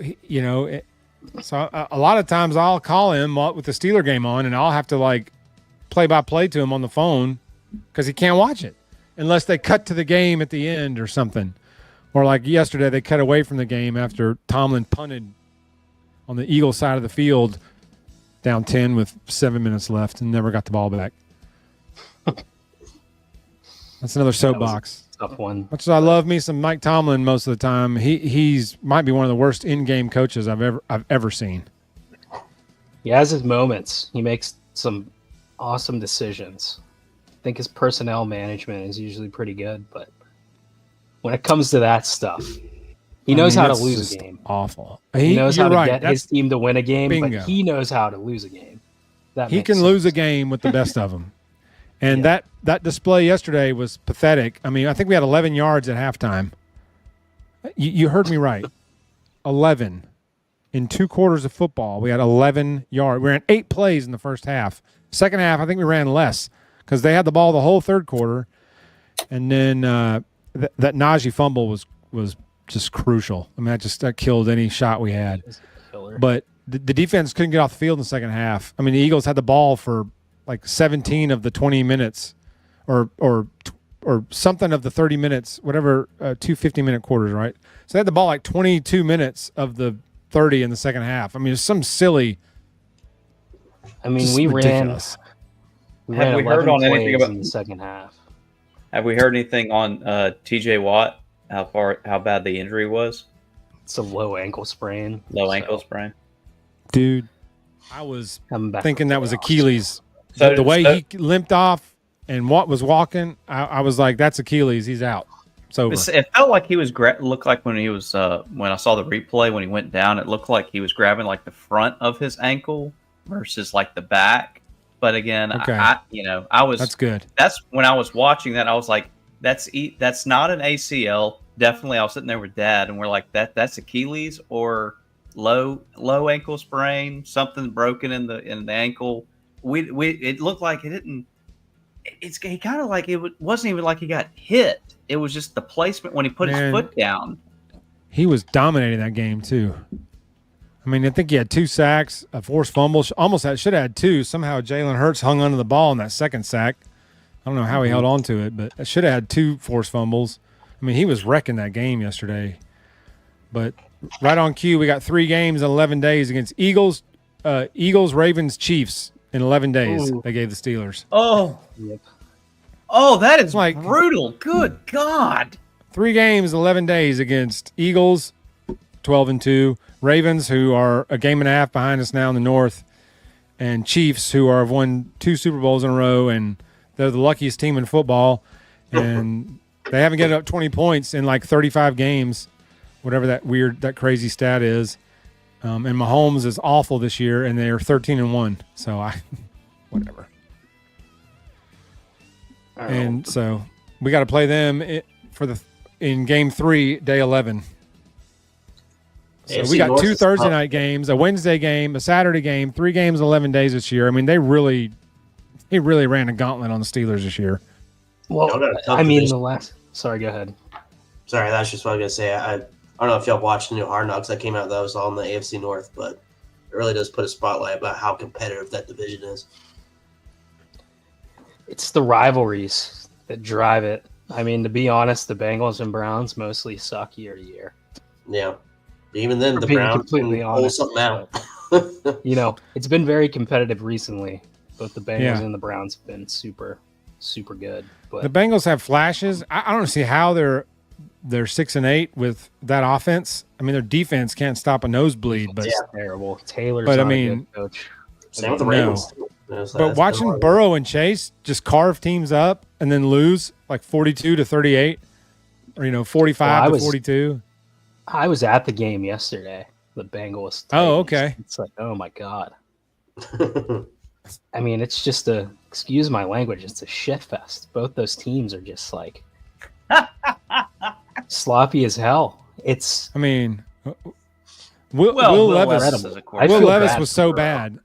[SPEAKER 3] so a lot of times I'll call him with the Steeler game on, and I'll have to play by play to him on the phone because he can't watch it unless they cut to the game at the end or something. Or like yesterday, they cut away from the game after Tomlin punted on the Eagles side of the field down 10 with 7 minutes left and never got the ball back. That's another soapbox.
[SPEAKER 6] Tough one.
[SPEAKER 3] Much as I love me some Mike Tomlin most of the time, he's might be one of the worst in-game coaches I've ever seen.
[SPEAKER 6] He has his moments. He makes some awesome decisions. I think his personnel management is usually pretty good, but when it comes to that stuff, he knows how to lose a game.
[SPEAKER 3] Awful.
[SPEAKER 6] He knows how to get his team to win a game,
[SPEAKER 3] bingo.
[SPEAKER 6] But he knows how to lose a game.
[SPEAKER 3] He can lose a game with the best of them. And that display yesterday was pathetic. I mean, I think we had 11 yards at halftime. You heard me right. 11. In 2 quarters of football, we had 11 yards. We ran 8 plays in the first half. Second half, I think we ran less because they had the ball the whole third quarter. And then that Najee fumble was just crucial. I mean, that killed any shot we had. But the defense couldn't get off the field in the second half. I mean, the Eagles had the ball for like 17 of the 20 minutes or something of the 30 minutes, whatever, 2 50-minute quarters, right? So they had the ball like 22 minutes of the 30 in the second half. I mean, it's some silly.
[SPEAKER 6] I mean, we
[SPEAKER 5] ridiculous.
[SPEAKER 6] ran
[SPEAKER 5] Have we heard on anything about
[SPEAKER 6] in the second half?
[SPEAKER 5] Have we heard anything on TJ Watt? How bad the injury was?
[SPEAKER 6] It's a low ankle sprain.
[SPEAKER 5] Ankle sprain.
[SPEAKER 3] Dude, I was thinking that was Achilles.
[SPEAKER 5] So
[SPEAKER 3] the way he limped off and Watt was walking, I was like, that's Achilles. He's out. So
[SPEAKER 5] it felt like he was looked like when he was when I saw the replay when he went down, it looked like he was grabbing like the front of his ankle versus like the back. But again,
[SPEAKER 3] okay.
[SPEAKER 5] I was
[SPEAKER 3] that's good.
[SPEAKER 5] That's when I was watching that, I was like, that's not an ACL. Definitely, I was sitting there with Dad, and we're like, that's Achilles or low ankle sprain, something broken in the ankle. It looked like it didn't. He kind of like it wasn't even like he got hit. It was just the placement when he put his foot down.
[SPEAKER 3] He was dominating that game too. I mean, I think he had 2 sacks, a forced fumble. Should have had 2. Somehow Jalen Hurts hung onto the ball in that second sack. I don't know how he held on to it, but I should have had 2 forced fumbles. I mean, he was wrecking that game yesterday. But right on cue, we got 3 games in 11 days against Eagles, Ravens, Chiefs in 11 days. Ooh. They gave the Steelers.
[SPEAKER 5] Oh, yep. Oh, that is like brutal. Good God.
[SPEAKER 3] 3 games, 11 days against Eagles, 12-2, Ravens, who are a game and a half behind us now in the North, and Chiefs, who have won 2 Super Bowls in a row, and they're the luckiest team in football, and they haven't given up 20 points in like 35 games, whatever that crazy stat is. And Mahomes is awful this year, and they are 13-1. So whatever. And so we got to play them in Game 3, Day 11. So we got 2 Thursday night games, a Wednesday game, a Saturday game, 3 games, 11 days this year. I mean, they really ran a gauntlet on the Steelers this year.
[SPEAKER 6] Well, I mean, sorry, go ahead.
[SPEAKER 4] Sorry, that's just what I was going to say. I don't know if y'all watched the new Hard Knocks that came out. That was all in the AFC North, but it really does put a spotlight about how competitive that division is.
[SPEAKER 6] It's the rivalries that drive it. I mean, to be honest, the Bengals and Browns mostly suck year to year.
[SPEAKER 4] Yeah. Even then, the Browns
[SPEAKER 6] completely
[SPEAKER 4] pull something out.
[SPEAKER 6] It's been very competitive recently. Both the Bengals and the Browns have been super, super good. But
[SPEAKER 3] the Bengals have flashes. I don't see how they're 6-8 with that offense. I mean, their defense can't stop a nosebleed. But
[SPEAKER 6] it's terrible. Taylor's not a good coach.
[SPEAKER 4] Same with the Ravens.
[SPEAKER 3] But watching Burrow and Chase just carve teams up and then lose like 42-38, or 45-42.
[SPEAKER 6] I was at the game yesterday. The Bengals.
[SPEAKER 3] Oh, okay.
[SPEAKER 6] It's like, oh my god. I mean, it's just excuse my language, it's a shit fest. Both those teams are just like sloppy as hell. It's.
[SPEAKER 3] I mean, Will Levis was so bad.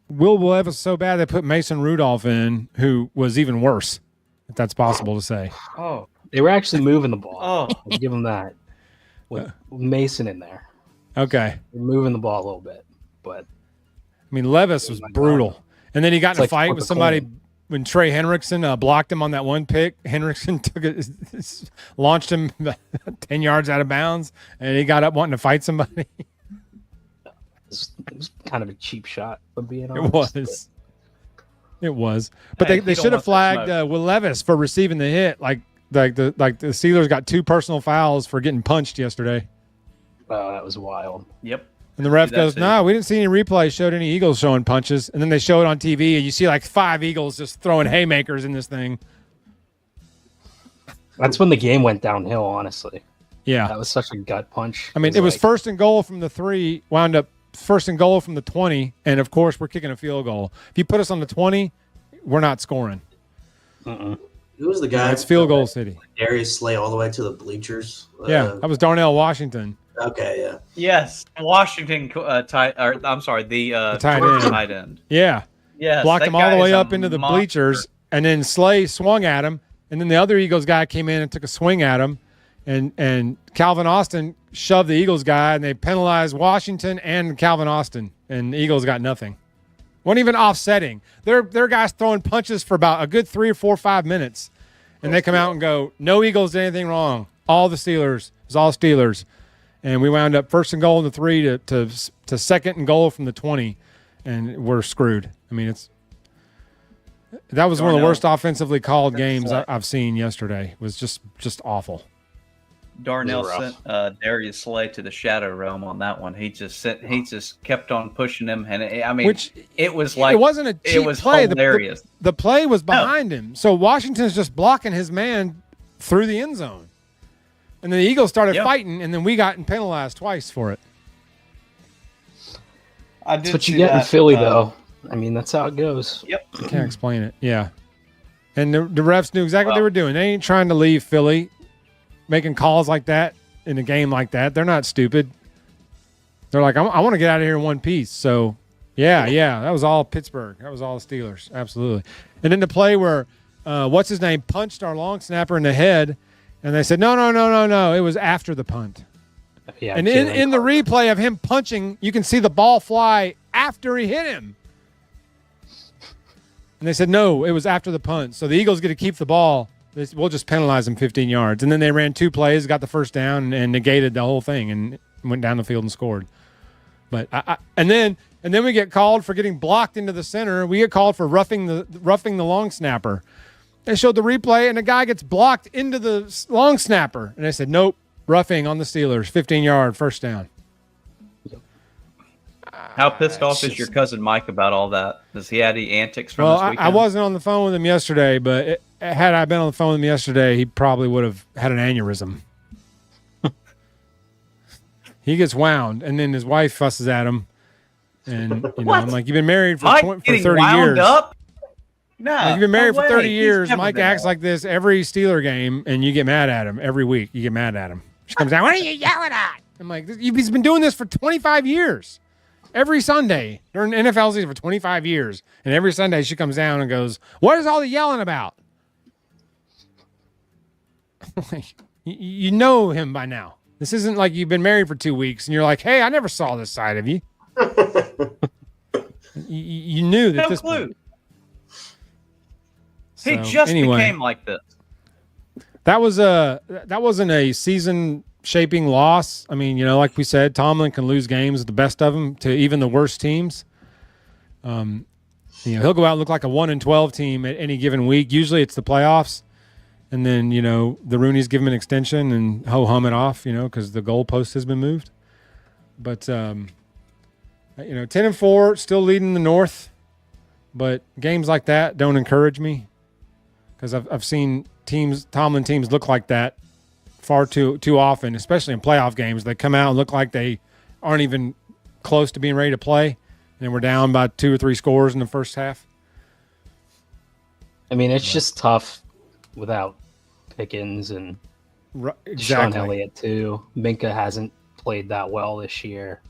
[SPEAKER 3] Will Levis was so bad they put Mason Rudolph in, who was even worse, if that's possible to say.
[SPEAKER 6] Oh, they were actually moving the ball. I'll give them that. With Mason in there.
[SPEAKER 3] Okay.
[SPEAKER 6] They're moving the ball a little bit, but
[SPEAKER 3] I mean, Levis was brutal. And then he got in a fight with somebody when Trey Hendrickson blocked him on that one pick. Hendrickson launched him 10 yards out of bounds, and he got up wanting to fight somebody.
[SPEAKER 6] It was kind of a cheap shot, for being honest. It was. But they should have flagged Will Levis for receiving the hit. Like the Steelers got 2 personal fouls for getting punched yesterday. Oh, that was wild.
[SPEAKER 5] Yep.
[SPEAKER 3] And the ref goes, "No, we didn't see any replays showed any Eagles showing punches." And then they show it on TV, and you see like 5 Eagles just throwing haymakers in this thing.
[SPEAKER 6] That's when the game went downhill, honestly.
[SPEAKER 3] Yeah.
[SPEAKER 6] That was such a gut punch.
[SPEAKER 3] I mean, it was 1st and goal from the 3, wound up 1st and goal from the 20, and of course we're kicking a field goal. If you put us on the 20, we're not scoring.
[SPEAKER 4] Who was the guy?
[SPEAKER 3] It's field goal city.
[SPEAKER 4] Darius Slay all the way to the bleachers.
[SPEAKER 3] Yeah, that was Darnell Washington.
[SPEAKER 4] Okay, yeah.
[SPEAKER 5] Yes, Washington tight end.
[SPEAKER 3] Yeah.
[SPEAKER 5] Yes,
[SPEAKER 3] blocked him all the way up into the bleachers, and then Slay swung at him, and then the other Eagles guy came in and took a swing at him, and Calvin Austin shoved the Eagles guy, and they penalized Washington and Calvin Austin, and the Eagles got nothing. Wasn't even offsetting. Their guys throwing punches for about a good 3 or 4 or 5 minutes, and they come out and go, "No Eagles did anything wrong. All the Steelers. It was all Steelers." And we wound up 1st and goal in the 3 to 2nd and goal from the 20, and we're screwed. I mean, that was one of the worst offensively called games I've seen yesterday. It was just awful.
[SPEAKER 5] Darnell sent Darius Slay to the shadow realm on that one. He just kept on pushing him, and it was like
[SPEAKER 3] it wasn't a cheap play.
[SPEAKER 5] Hilarious.
[SPEAKER 3] The play was behind him, so Washington's just blocking his man through the end zone. And then the Eagles started fighting, and then we got penalized twice for it.
[SPEAKER 6] That's what you get in Philly, though. I mean, that's how it goes.
[SPEAKER 5] Yep.
[SPEAKER 3] I can't explain it. Yeah. And the refs knew exactly what they were doing. They ain't trying to leave Philly making calls like that in a game like that. They're not stupid. They're like, I want to get out of here in one piece. So, yeah, that was all Pittsburgh. That was all the Steelers. Absolutely. And then the play where, what's his name, punched our long snapper in the head, and they said, no. It was after the punt.
[SPEAKER 6] Yeah,
[SPEAKER 3] and in the replay of him punching, you can see the ball fly after he hit him. And they said, no, it was after the punt. So the Eagles get to keep the ball. We'll just penalize them 15 yards. And then they ran 2 plays, got the first down, and negated the whole thing and went down the field and scored. But and then we get called for getting blocked into the center. We get called for roughing the long snapper. They showed the replay, and the guy gets blocked into the long snapper. And they said, nope, roughing on the Steelers, 15-yard first down.
[SPEAKER 5] How pissed off is your cousin Mike about all that? Does he have any antics from this weekend?
[SPEAKER 3] I wasn't on the phone with him yesterday, but had I been on the phone with him yesterday, he probably would have had an aneurysm. He gets wound, and then his wife fusses at him. And, I'm like, you've been married for 30 years. Up? No, you've been married for 30 years. Mike acts like this every Steeler game, and you get mad at him every week. You get mad at him. She comes out, what are you yelling at? I'm like, he's been doing this for 25 years. Every Sunday during the NFL season for 25 years. And every Sunday she comes down and goes, what is all the yelling about? You know him by now. This isn't like you've been married for 2 weeks and you're like, hey, I never saw this side of you. You knew that this clue.
[SPEAKER 5] He just became like this.
[SPEAKER 3] That wasn't a season shaping loss. I mean, like we said, Tomlin can lose games with the best of them to even the worst teams. He'll go out and look like a 1-12 team at any given week. Usually it's the playoffs. And then, the Roonies give him an extension and ho-hum it off, because the goalpost has been moved. But, 10-4, still leading the North. But games like that don't encourage me because I've seen Tomlin teams look like that far too often, especially in playoff games. They come out and look like they aren't even close to being ready to play, and then we're down by 2 or 3 scores in the first half.
[SPEAKER 6] I mean, it's just tough without Pickens and Sean Elliott too. Minka hasn't played that well this year.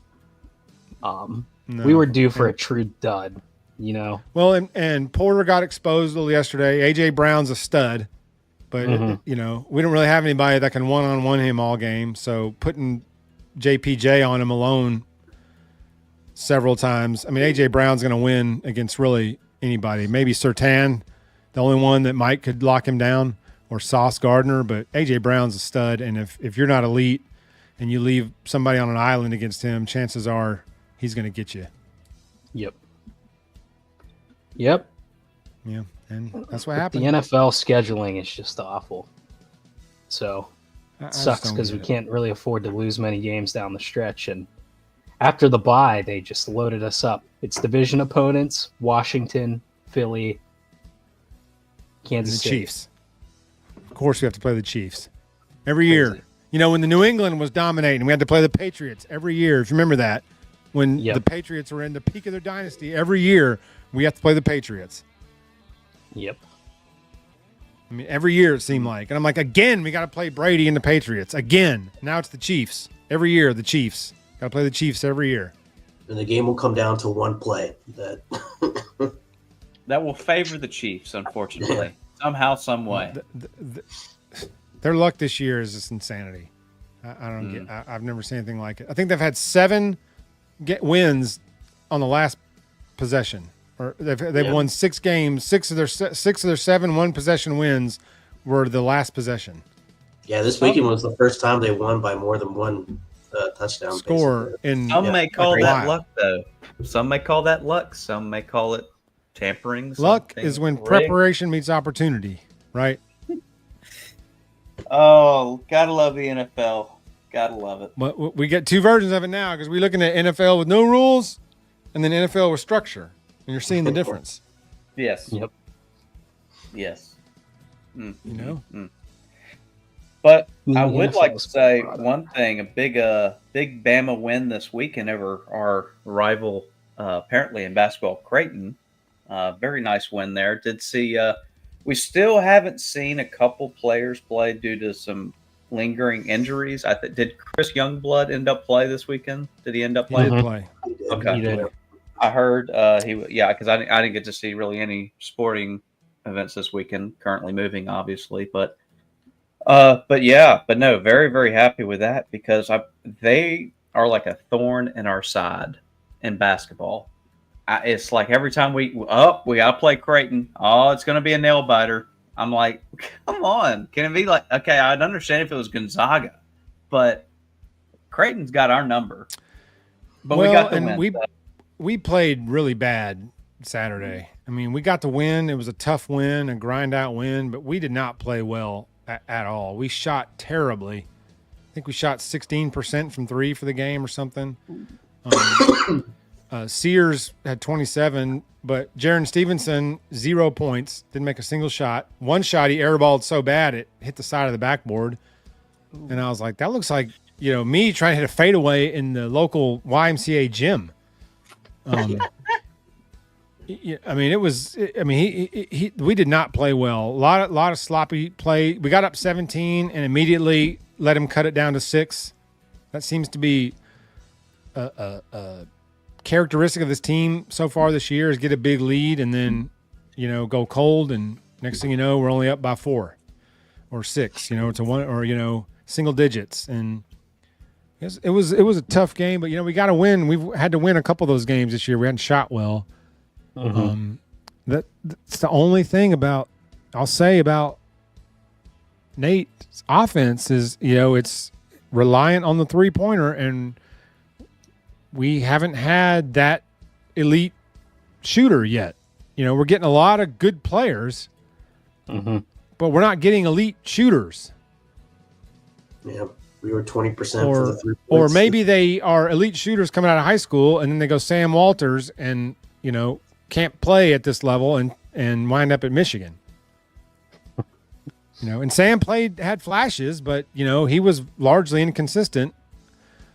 [SPEAKER 6] We were due for a true dud,
[SPEAKER 3] Well, and Porter got exposed a little yesterday. AJ Brown's a stud. But, we don't really have anybody that can one-on-one him all game. So putting JPJ on him alone several times. I mean, A.J. Brown's going to win against really anybody. Maybe Surtain, the only one that Mike could lock him down, or Sauce Gardner. But A.J. Brown's a stud. And if you're not elite and you leave somebody on an island against him, chances are he's going to get you.
[SPEAKER 6] Yep.
[SPEAKER 3] Yeah. And that's what happened.
[SPEAKER 6] The NFL scheduling is just awful. So it sucks because we can't really afford to lose many games down the stretch. And after the bye, they just loaded us up. It's division opponents, Washington, Philly, Kansas City.
[SPEAKER 3] Chiefs. Of course we have to play the Chiefs. Every year. When the New England was dominating, we had to play the Patriots every year. If you remember that. When the Patriots were in the peak of their dynasty, every year we have to play the Patriots.
[SPEAKER 6] Yep.
[SPEAKER 3] I mean, every year it seemed like. And I'm like, again, we got to play Brady and the Patriots. Again. Now it's the Chiefs. Every year, the Chiefs. Got to play the Chiefs every year.
[SPEAKER 4] And the game will come down to one play. That
[SPEAKER 5] will favor the Chiefs, unfortunately. Somehow, some way.
[SPEAKER 3] Their luck this year is just insanity. I don't get. I've never seen anything like it. I think they've had 7 wins on the last possession. Or they've won 6 games. 6 of their 7 1-possession wins were the last possession.
[SPEAKER 4] Yeah, this weekend was the first time they won by more than one touchdown
[SPEAKER 3] score.
[SPEAKER 5] Some may call that luck, though. Some may call that luck. Some may call it tampering.
[SPEAKER 3] Luck is when preparation meets opportunity, right?
[SPEAKER 5] Oh, gotta love the NFL. Gotta love it.
[SPEAKER 3] But we get 2 versions of it now because we're looking at NFL with no rules and then NFL with structure. And you're seeing the difference.
[SPEAKER 5] Yes.
[SPEAKER 6] Yep.
[SPEAKER 5] Yes.
[SPEAKER 3] Mm-hmm.
[SPEAKER 5] But I would like to say one thing: a big Bama win this weekend over our rival, apparently in basketball, Creighton. Very nice win there. Did see? We still haven't seen a couple players play due to some lingering injuries. Did Chris Youngblood end up play this weekend? Did he end up playing?
[SPEAKER 3] He did play.
[SPEAKER 5] Okay.
[SPEAKER 6] He did.
[SPEAKER 5] I heard because I didn't get to see really any sporting events this weekend. Currently moving, obviously, but no, very, very happy with that because they are like a thorn in our side in basketball. It's like every time we got to play Creighton. Oh, it's going to be a nail biter. I'm like, come on, can it be like okay? I'd understand if it was Gonzaga, but Creighton's got our number. But we got the win.
[SPEAKER 3] We played really bad Saturday. I mean, we got the win. It was a tough win, a grind out win, but we did not play well at all. We shot terribly. I think we shot 16% from 3 for the game or something. Sears had 27, but Jaron Stevenson, 0 points, didn't make a single shot. One shot he airballed so bad it hit the side of the backboard. And I was like, that looks like, me trying to hit a fadeaway in the local YMCA gym. I mean, we did not play well. A lot of sloppy play. We got up 17 and immediately let him cut it down to 6. That seems to be a characteristic of this team so far this year, is get a big lead and then, go cold. And next thing you know, we're only up by 4 or 6, it's a 1 or, single digits. And it was a tough game, but, we got to win. We've had to win a couple of those games this year. We hadn't shot well. That's the only thing I'll say about Nate's offense is, it's reliant on the 3-pointer, and we haven't had that elite shooter yet. We're getting a lot of good players, but we're not getting elite shooters.
[SPEAKER 4] Yeah, we were 20% for the 3 points.
[SPEAKER 3] Or maybe they are elite shooters coming out of high school, and then they go Sam Walters and, can't play at this level and wind up at Michigan. And Sam had flashes, but, he was largely inconsistent.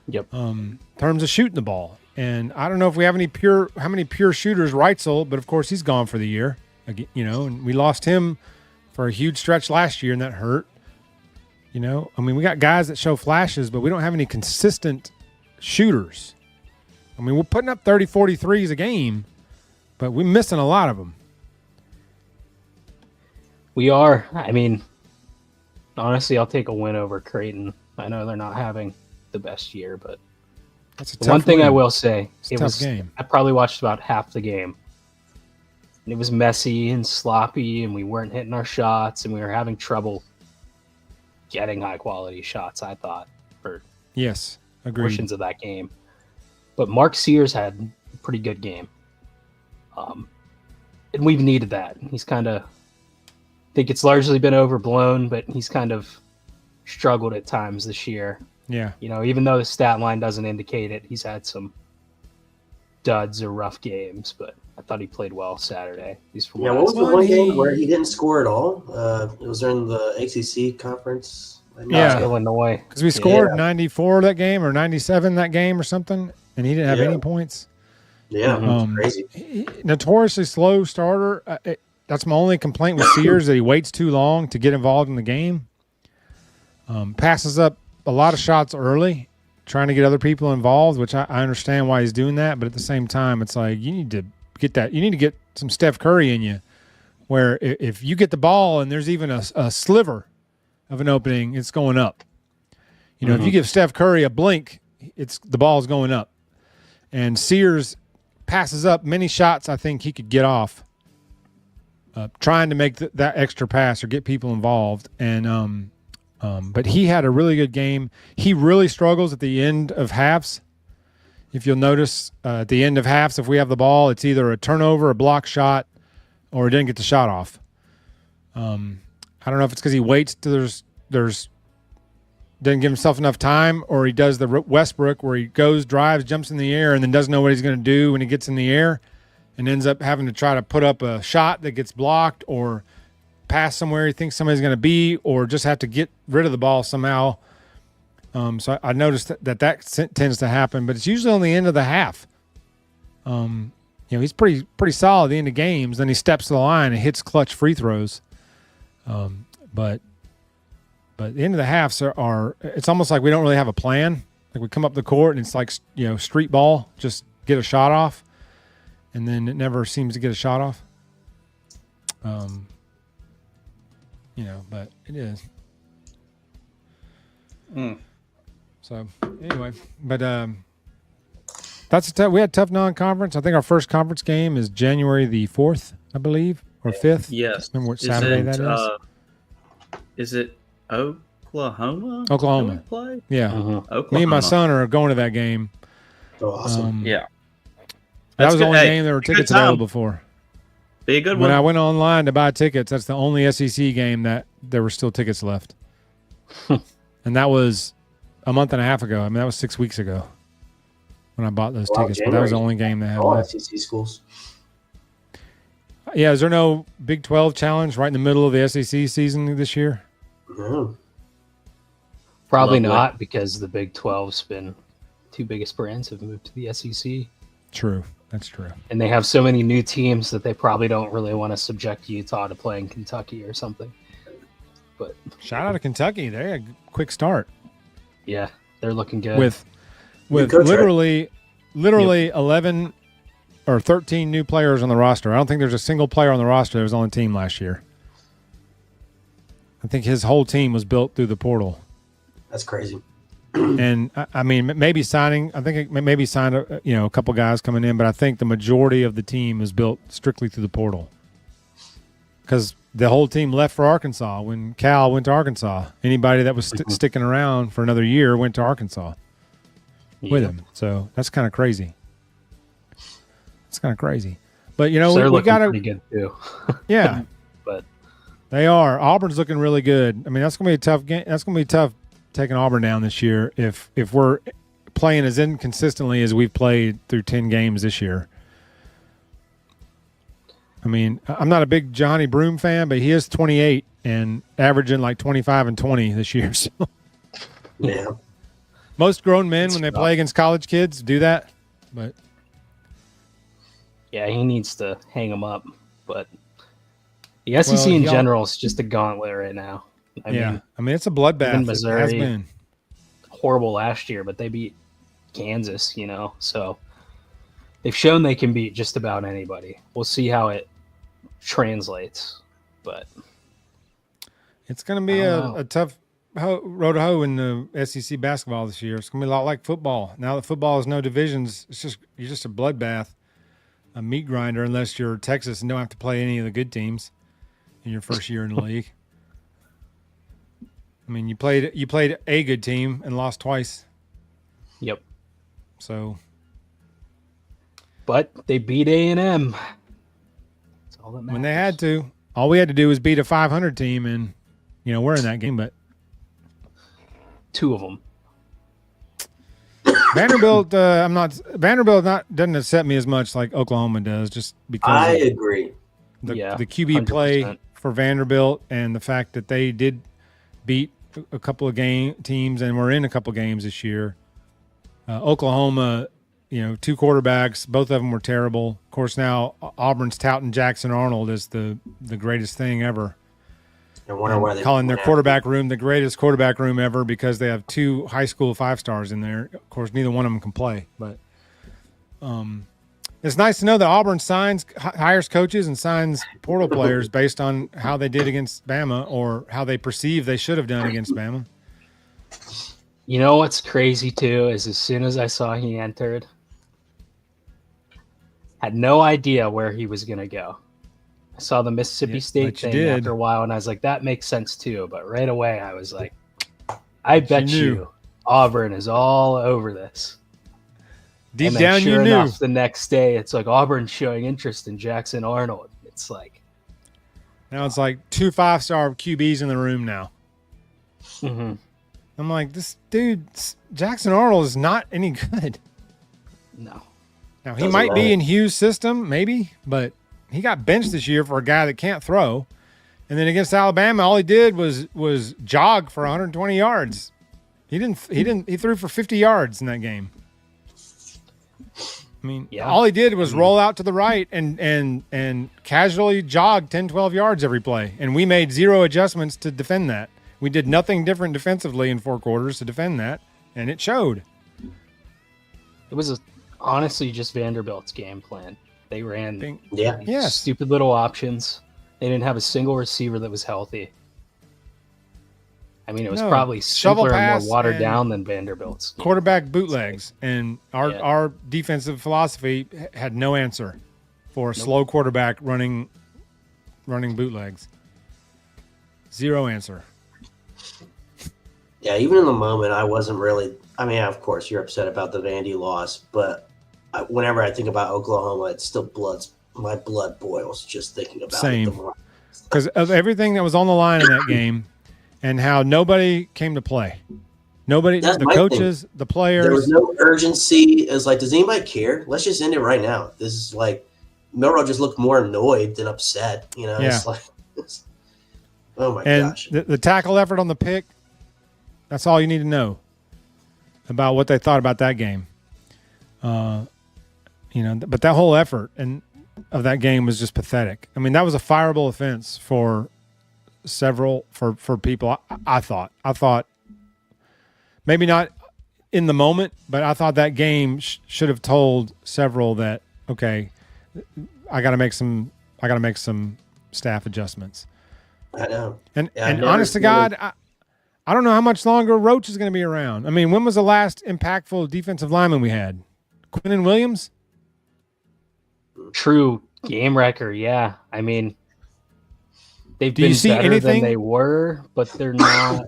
[SPEAKER 6] Yep.
[SPEAKER 3] In terms of shooting the ball. And I don't know if we have how many pure shooters. Reitzel, but of course he's gone for the year. And we lost him for a huge stretch last year, and that hurt. We got guys that show flashes, but we don't have any consistent shooters. We're putting up 30, 40 threes a game, but we're missing a lot of them.
[SPEAKER 6] We are. Honestly, I'll take a win over Creighton. I know they're not having the best year, but
[SPEAKER 3] that's
[SPEAKER 6] the one thing I will say,
[SPEAKER 3] it was game.
[SPEAKER 6] I probably watched about half the game. And it was messy and sloppy, and we weren't hitting our shots, and we were having trouble getting high quality shots, I thought, for portions of that game. But Mark Sears had a pretty good game. And we've needed that. He's kind of, I think it's largely been overblown, but he's kind of struggled at times this year.
[SPEAKER 3] Yeah.
[SPEAKER 6] Even though the stat line doesn't indicate it, he's had some duds or rough games, but I thought he played well Saturday.
[SPEAKER 4] What was the one game where he didn't score at all? It was during the ACC conference.
[SPEAKER 6] Illinois.
[SPEAKER 3] Because we scored 94 that game or 97 that game or something, and he didn't have any points.
[SPEAKER 4] Yeah, crazy.
[SPEAKER 3] Notoriously slow starter. That's my only complaint with Sears, that he waits too long to get involved in the game. Passes up a lot of shots early, trying to get other people involved, which I understand why he's doing that. But at the same time, it's like you need to get that. You need to get some Steph Curry in you, where if you get the ball and there's even a sliver of an opening, it's going up. If you give Steph Curry a blink, the ball's going up. And Sears passes up many shots I think he could get off, trying to make that extra pass or get people involved. And but he had a really good game. He really struggles at the end of halves. If you'll notice, at the end of halves, if we have the ball, it's either a turnover, a block shot, or he didn't get the shot off. I don't know if it's because he waits till there's doesn't give himself enough time, or he does the Westbrook where he goes, drives, jumps in the air, and then doesn't know what he's going to do when he gets in the air, and ends up having to try to put up a shot that gets blocked, or pass somewhere he thinks somebody's going to be, or just have to get rid of the ball somehow. So I noticed that tends to happen, but it's usually on the end of the half. He's pretty solid at the end of games. Then he steps to the line and hits clutch free throws. But the end of the halves are it's almost like we don't really have a plan. Like we come up the court and it's like, street ball, just get a shot off. And then it never seems to get a shot off. But it is. So anyway, but we had tough non-conference. I think our first conference game is January the 4th, I believe, or 5th.
[SPEAKER 5] Yes.
[SPEAKER 3] Remember what Saturday that is?
[SPEAKER 5] Is it Oklahoma?
[SPEAKER 3] Oklahoma.
[SPEAKER 5] Do we play?
[SPEAKER 3] Yeah.
[SPEAKER 5] Oklahoma.
[SPEAKER 3] Me and my son are going to that game.
[SPEAKER 4] Oh, awesome.
[SPEAKER 5] Yeah.
[SPEAKER 3] That was the only game there were tickets available for.
[SPEAKER 5] Be a good one.
[SPEAKER 3] When I went online to buy tickets, that's the only SEC game that there were still tickets left. And that was a month and a half ago. I mean, that was 6 weeks ago when I bought those tickets. But that was the only game they had left.
[SPEAKER 4] SEC schools.
[SPEAKER 3] Yeah, is there no Big 12 challenge right in the middle of the SEC season this year?
[SPEAKER 4] No.
[SPEAKER 6] Probably not, because the Big 12's been two biggest brands have moved to the SEC.
[SPEAKER 3] True. That's true.
[SPEAKER 6] And they have so many new teams that they probably don't really want to subject Utah to playing Kentucky or something. But
[SPEAKER 3] shout out to Kentucky. They had a quick start.
[SPEAKER 6] Yeah, they're looking good.
[SPEAKER 3] With literally 11 or 13 new players on the roster. I don't think there's a single player on the roster that was on the team last year. I think his whole team was built through the portal.
[SPEAKER 4] That's crazy.
[SPEAKER 3] And I mean, maybe signing. I think it maybe signed a couple guys coming in, but I think the majority of the team is built strictly through the portal. Because the whole team left for Arkansas when Cal went to Arkansas. Anybody that was sticking around for another year went to Arkansas with him. So that's kind of crazy. It's kind of crazy. But
[SPEAKER 6] so
[SPEAKER 3] we got to.
[SPEAKER 6] Pretty good too.
[SPEAKER 3] Yeah,
[SPEAKER 6] but
[SPEAKER 3] they are. Auburn's looking really good. I mean, that's gonna be a tough game. That's gonna be tough taking Auburn down this year if we're playing as inconsistently as we've played through 10 games this year. I mean, I'm not a big Johnny Broom fan, but he is 28 and averaging like 25 and 20 this year. So.
[SPEAKER 4] Yeah.
[SPEAKER 3] Most grown men, when they play against college kids, do that. But
[SPEAKER 6] yeah, he needs to hang them up. But the SEC in general is just a gauntlet right now. I mean, it's a bloodbath.
[SPEAKER 3] Missouri, it has been
[SPEAKER 6] horrible last year, but they beat Kansas, so they've shown they can beat just about anybody. We'll see how it translates, but
[SPEAKER 3] it's going to be a tough road to hoe in the SEC basketball this year. It's going to be a lot like football. Now that football has no divisions, you're just a bloodbath, a meat grinder, unless you're Texas and don't have to play any of the good teams in your first year in the league. I mean, you played a good team and lost twice.
[SPEAKER 6] Yep.
[SPEAKER 3] So,
[SPEAKER 6] but they beat A&M. That's all that matters.
[SPEAKER 3] When they had to, all we had to do was beat a 500 team, and we're in that game. But
[SPEAKER 6] two of them.
[SPEAKER 3] Vanderbilt, doesn't upset me as much like Oklahoma does, just because
[SPEAKER 4] I agree.
[SPEAKER 3] The QB 100%. Play for Vanderbilt and the fact that they did beat a couple of teams and we're in a couple of games this year. Oklahoma, two quarterbacks, both of them were terrible. Of course, now Auburn's touting Jackson Arnold as the greatest thing ever.
[SPEAKER 4] I wonder why they're
[SPEAKER 3] calling their quarterback room the greatest quarterback room ever because they have two high school 5-stars in there. Of course, neither one of them can play, but it's nice to know that Auburn hires coaches and signs portal players based on how they did against Bama or how they perceive they should have done against Bama.
[SPEAKER 6] You know what's crazy too is as soon as I saw he entered, had no idea where he was going to go. I saw the Mississippi State thing after a while, and I was like, that makes sense too. But right away, I was like, I bet you Auburn is all over this.
[SPEAKER 3] Deep down,
[SPEAKER 6] sure
[SPEAKER 3] you knew.
[SPEAKER 6] The next day, it's like Auburn showing interest in Jackson Arnold. It's like
[SPEAKER 3] now it's like 2 5-star QBs in the room now.
[SPEAKER 6] Mm-hmm.
[SPEAKER 3] I'm like, this dude, Jackson Arnold is not any good.
[SPEAKER 6] No.
[SPEAKER 3] Now he might be in Hughes' system, maybe, but he got benched this year for a guy that can't throw. And then against Alabama, all he did was jog for 120 yards. He threw for 50 yards in that game. I mean, all he did was roll out to the right and casually jog 10, 12 yards every play. And we made zero adjustments to defend that. We did nothing different defensively in 4 quarters to defend that, and it showed.
[SPEAKER 6] It was honestly just Vanderbilt's game plan. They ran stupid little options. They didn't have a single receiver that was healthy. I mean, it was probably simpler and more watered down than Vanderbilt's.
[SPEAKER 3] Quarterback bootlegs. And our defensive philosophy had no answer for a slow quarterback running bootlegs. Zero answer.
[SPEAKER 4] Yeah, even in the moment, I wasn't really – I mean, of course, you're upset about the Vandy loss, but whenever I think about Oklahoma, it's still my blood boils just thinking about it.
[SPEAKER 3] Because of everything that was on the line in that game and how nobody came to play. Nobody, the coaches, the players.
[SPEAKER 4] There was no urgency. It was like, does anybody care? Let's just end it right now. This is like, Milroe just looked more annoyed than upset. You know, It's like, oh my gosh.
[SPEAKER 3] The tackle effort on the pick, that's all you need to know about what they thought about that game. But that whole effort of that game was just pathetic. I mean, that was a fireable offense for people. I thought maybe not in the moment, but I thought that game should have told several that, okay, I got to make some staff adjustments.
[SPEAKER 4] I know.
[SPEAKER 3] And honest to God, I don't know how much longer Roach is going to be around. I mean, when was the last impactful defensive lineman we had? Quinnen Williams?
[SPEAKER 6] True game wrecker, yeah. I mean, they've been better than they were, but they're not.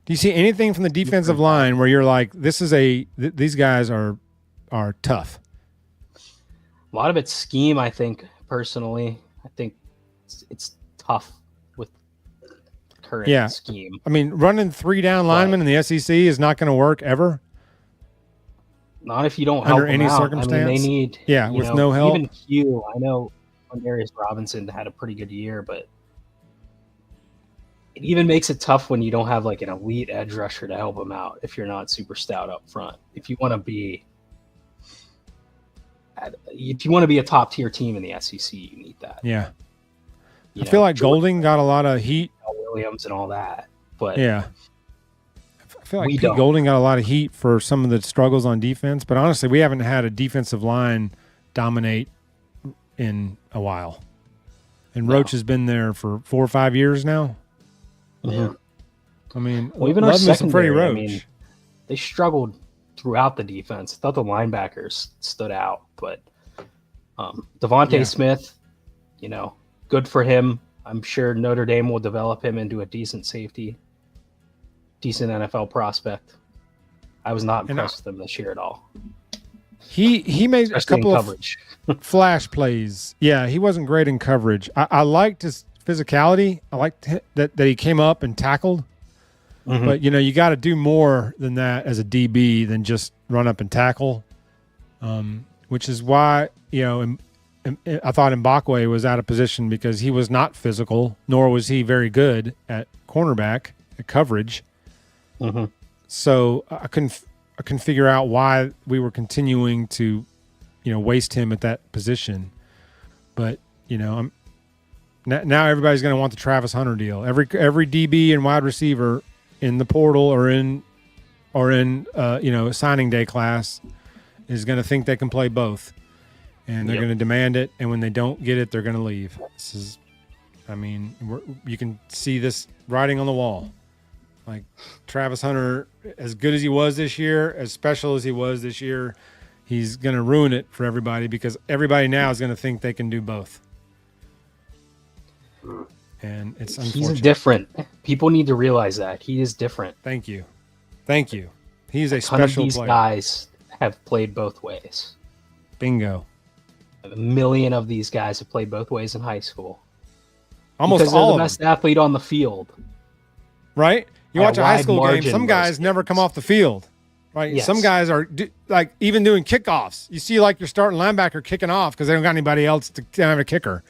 [SPEAKER 3] Do you see anything from the defensive line where you're like, these guys are tough?
[SPEAKER 6] A lot of it's scheme, I think, personally. I think it's tough with current scheme.
[SPEAKER 3] I mean, running 3 down linemen in the SEC is not going to work ever.
[SPEAKER 6] Not if you don't help
[SPEAKER 3] under any
[SPEAKER 6] them out.
[SPEAKER 3] circumstance.
[SPEAKER 6] I mean, they need
[SPEAKER 3] with no help.
[SPEAKER 6] Even Q, I know Darius Robinson had a pretty good year, but it even makes it tough when you don't have like an elite edge rusher to help them out if you're not super stout up front. If you want to be a top tier team in the SEC, you need that.
[SPEAKER 3] Yeah. I feel like Golding got a lot of heat.
[SPEAKER 6] Williams and all that. But
[SPEAKER 3] yeah. I feel like Pete Golding got a lot of heat for some of the struggles on defense, but honestly, we haven't had a defensive line dominate in a while. And Roach has been there for 4 or 5 years now.
[SPEAKER 6] Yeah.
[SPEAKER 3] I mean,
[SPEAKER 6] even our secondary,
[SPEAKER 3] Roach.
[SPEAKER 6] I mean, they struggled throughout the defense. I thought the linebackers stood out, but Devontae Smith, good for him. I'm sure Notre Dame will develop him into a decent safety, decent NFL prospect. I was not impressed with him this year at all.
[SPEAKER 3] He made
[SPEAKER 6] especially
[SPEAKER 3] a couple of flash plays. Yeah, he wasn't great in coverage. I liked his physicality. I liked that he came up and tackled. Mm-hmm. But, you got to do more than that as a DB than just run up and tackle, which is why, I thought Mbakwe was out of position because he was not physical, nor was he very good at cornerback, at coverage.
[SPEAKER 6] Mm-hmm.
[SPEAKER 3] So I couldn't figure out why we were continuing to, waste him at that position. But, now everybody's going to want the Travis Hunter deal. Every DB and wide receiver in the portal or in signing day class is going to think they can play both, and they're going to demand it. And when they don't get it, they're going to leave. You can see this writing on the wall. Like Travis Hunter, as good as he was this year, as special as he was this year, he's going to ruin it for everybody because everybody now is going to think they can do both. And it's unfortunate.
[SPEAKER 6] He's different. People need to realize that. He is different.
[SPEAKER 3] Thank you. He's a
[SPEAKER 6] Ton
[SPEAKER 3] special
[SPEAKER 6] of these
[SPEAKER 3] player.
[SPEAKER 6] guys have played both ways.
[SPEAKER 3] Bingo.
[SPEAKER 6] 1 million of these guys have played both ways in high school.
[SPEAKER 3] Almost
[SPEAKER 6] because
[SPEAKER 3] all
[SPEAKER 6] they're
[SPEAKER 3] of
[SPEAKER 6] the best athlete on the field.
[SPEAKER 3] Right? You watch a high school game, some guys never come off the field. Right?
[SPEAKER 6] Yes.
[SPEAKER 3] Some guys are even doing kickoffs. You see your starting linebacker kicking off because they don't got anybody else to have a kicker.